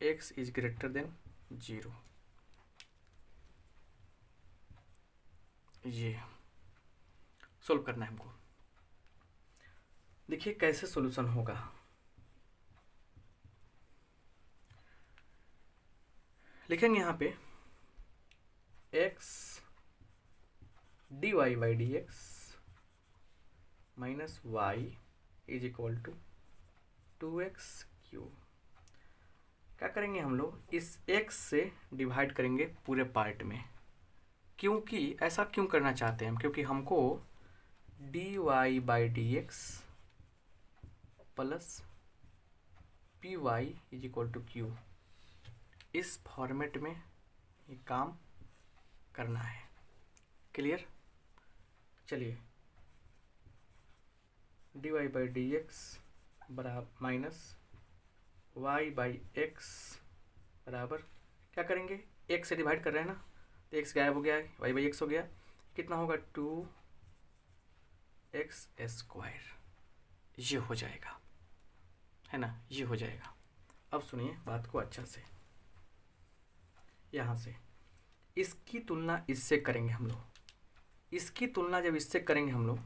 X is greater than 0। ये सोल्व करना है हमको। देखिए कैसे सॉल्यूशन होगा। लिखेंगे यहाँ पे x D Y by D X minus Y is equal to 2x Q. क्या करेंगे हम लोग, इस x से डिवाइड करेंगे पूरे पार्ट में। क्योंकि ऐसा क्यों करना चाहते हैं हम, क्योंकि हमको D Y by D X plus P Y is equal to Q, इस फॉर्मेट में ये काम करना है। क्लियर। चलिए, D Y by D X बराबर माइनस वाई बाई एक्स बराबर, क्या करेंगे, एक्स से डिवाइड कर रहे हैं ना, तो एक्स गायब हो गया है, वाई बाई एक्स हो गया, कितना होगा 2x स्क्वायर। ये हो जाएगा, है ना, ये हो जाएगा। अब सुनिए बात को अच्छा से, यहाँ से इसकी तुलना इससे करेंगे हम लोग। इसकी तुलना जब इससे करेंगे हम लोग,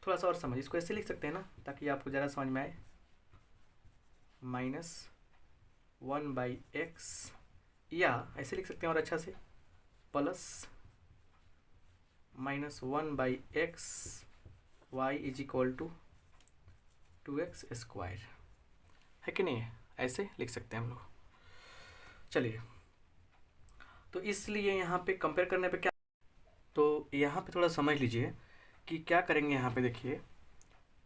थोड़ा सा और समझ, इसको ऐसे लिख सकते हैं ना ताकि आपको ज़्यादा समझ में आए। -1/x, या ऐसे लिख सकते हैं और अच्छा से, plus -1/x y is equal to 2x square, है कि नहीं, ऐसे लिख सकते हैं हम लोग। चलिए, तो इसलिए यहाँ पे कंपेयर करने पे क्या, तो यहाँ पे थोड़ा समझ लीजिए कि क्या करेंगे यहाँ पे देखिए,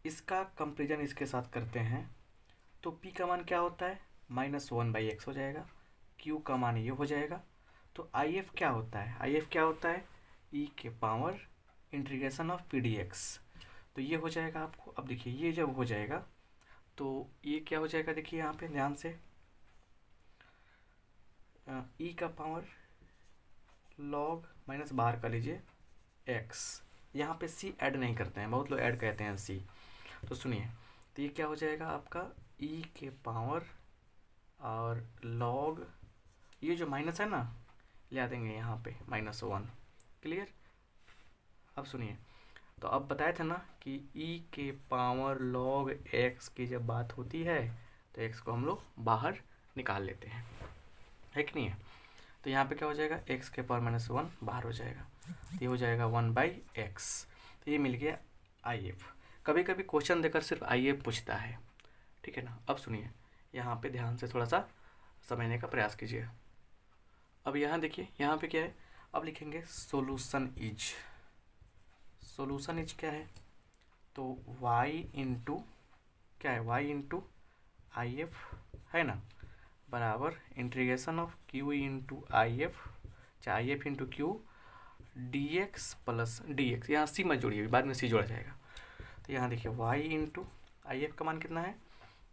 इसका कंपेरिजन इसके साथ करते हैं तो p का मान क्या होता है -1/x हो जाएगा, q का मान ये हो जाएगा। तो if क्या होता है, if क्या होता है e के power integration of p dx। तो ये हो जाएगा आपको। अब देखिए ये जब हो जाएगा तो ये क्या हो जाएगा, देखिए यहाँ पे ध्यान से, e का पावर log माइनस बाहर कर लीजिए x, यहाँ पे c ऐड नहीं करते हैं, बहुत लोग ऐड कहते हैं c। तो सुनिए, तो ये क्या हो जाएगा आपका e के पावर और log, ये जो माइनस है ना ले देंगे यहाँ पे -1। क्लियर। अब सुनिए, तो अब बताए थे ना कि e के पावर log x की जब बात होती है तो x को हम लोग बाहर निकाल लेते हैं, है कि नहीं है। तो यहाँ पे क्या हो जाएगा, x के पावर -1 बाहर हो जाएगा, तो ये हो जाएगा 1/x। तो ये मिल गया if। कभी कभी क्वेश्चन देकर सिर्फ if पूछता है, ठीक है ना। अब सुनिए, यहाँ पे ध्यान से थोड़ा सा समझने का प्रयास कीजिए। अब यहाँ देखिए, यहाँ पे क्या है, अब लिखेंगे सोल्यूशन इज। सोल्यूशन इज क्या है, तो y इंटू क्या है, y इंटू if है ना, बराबर integration of q into if, चाहे if into q dx plus dx। यहाँ c मत जोड़िए, बाद में c जोड़ा जाएगा। तो यहाँ देखिए y इंटू if का मान कितना है,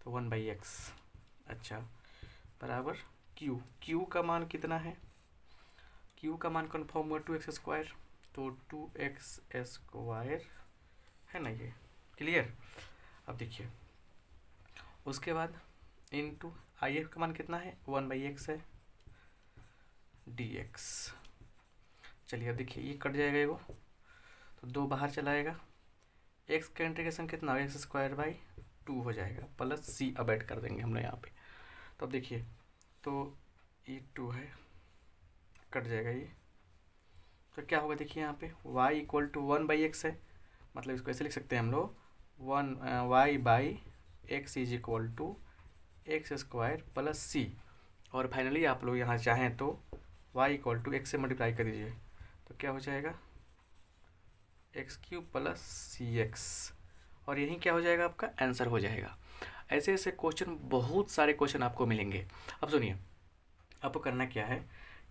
तो 1/x। अच्छा, बराबर q का मान कितना है, q का मान कन्फर्म हुआ 2x², तो 2x² है ना ये। क्लियर। अब देखिए उसके बाद इंटू if का मान कितना है, 1/x है dx। चलिए अब देखिए ये कट जाएगा एगो, तो 2 बाहर चला आएगा, x का इंटीग्रेशन कितना, x² हो जाएगा, प्लस c अब ऐड कर देंगे हम लोग यहाँ पे। तो अब देखिए, तो ये 2 है, कट जाएगा ये, तो क्या होगा देखिए यहाँ पे y = 1/x है, मतलब इसको ऐसे लिख सकते हैं हम लोग, y/x = x² प्लस c। और फाइनली आप लोग यहाँ चाहें तो y = x से मल्टीप्लाई कर दीजिए, तो क्या हो जाएगा x³ प्लस cx, और यही क्या हो जाएगा, आपका आंसर हो जाएगा। ऐसे ऐसे क्वेश्चन, बहुत सारे क्वेश्चन आपको मिलेंगे। अब सुनिए, आपको करना क्या है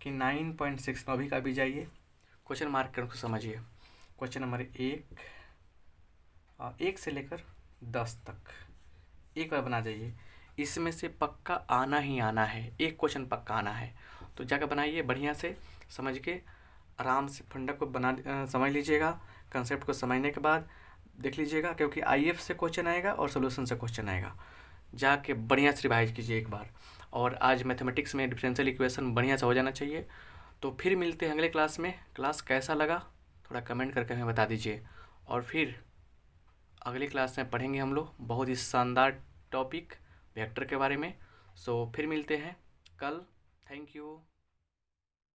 कि 9.6 अभी का भी जाइए, क्वेश्चन मार्क कर उसको समझिए। क्वेश्चन नंबर 1 से लेकर 10 तक एक बार बना जाइए, इसमें से पक्का आना ही आना है, एक क्वेश्चन पक्का आना है। तो जाकर बनाइए, बढ़िया से समझ के आराम से फंडा को समझ लीजिएगा। कंसेप्ट को समझने के बाद देख लीजिएगा, क्योंकि IF से क्वेश्चन आएगा और सोल्यूशन से क्वेश्चन आएगा। जाके बढ़िया से रिवाइज कीजिए एक बार। और आज मैथमेटिक्स में डिफरेंशियल इक्वेशन बढ़िया से हो जाना चाहिए। तो फिर मिलते हैं अगले क्लास में। क्लास कैसा लगा थोड़ा कमेंट करके हमें बता दीजिए, और फिर अगली क्लास में पढ़ेंगे हम लोग बहुत ही शानदार टॉपिक वेक्टर के बारे में। सो फिर मिलते हैं कल। Thank you.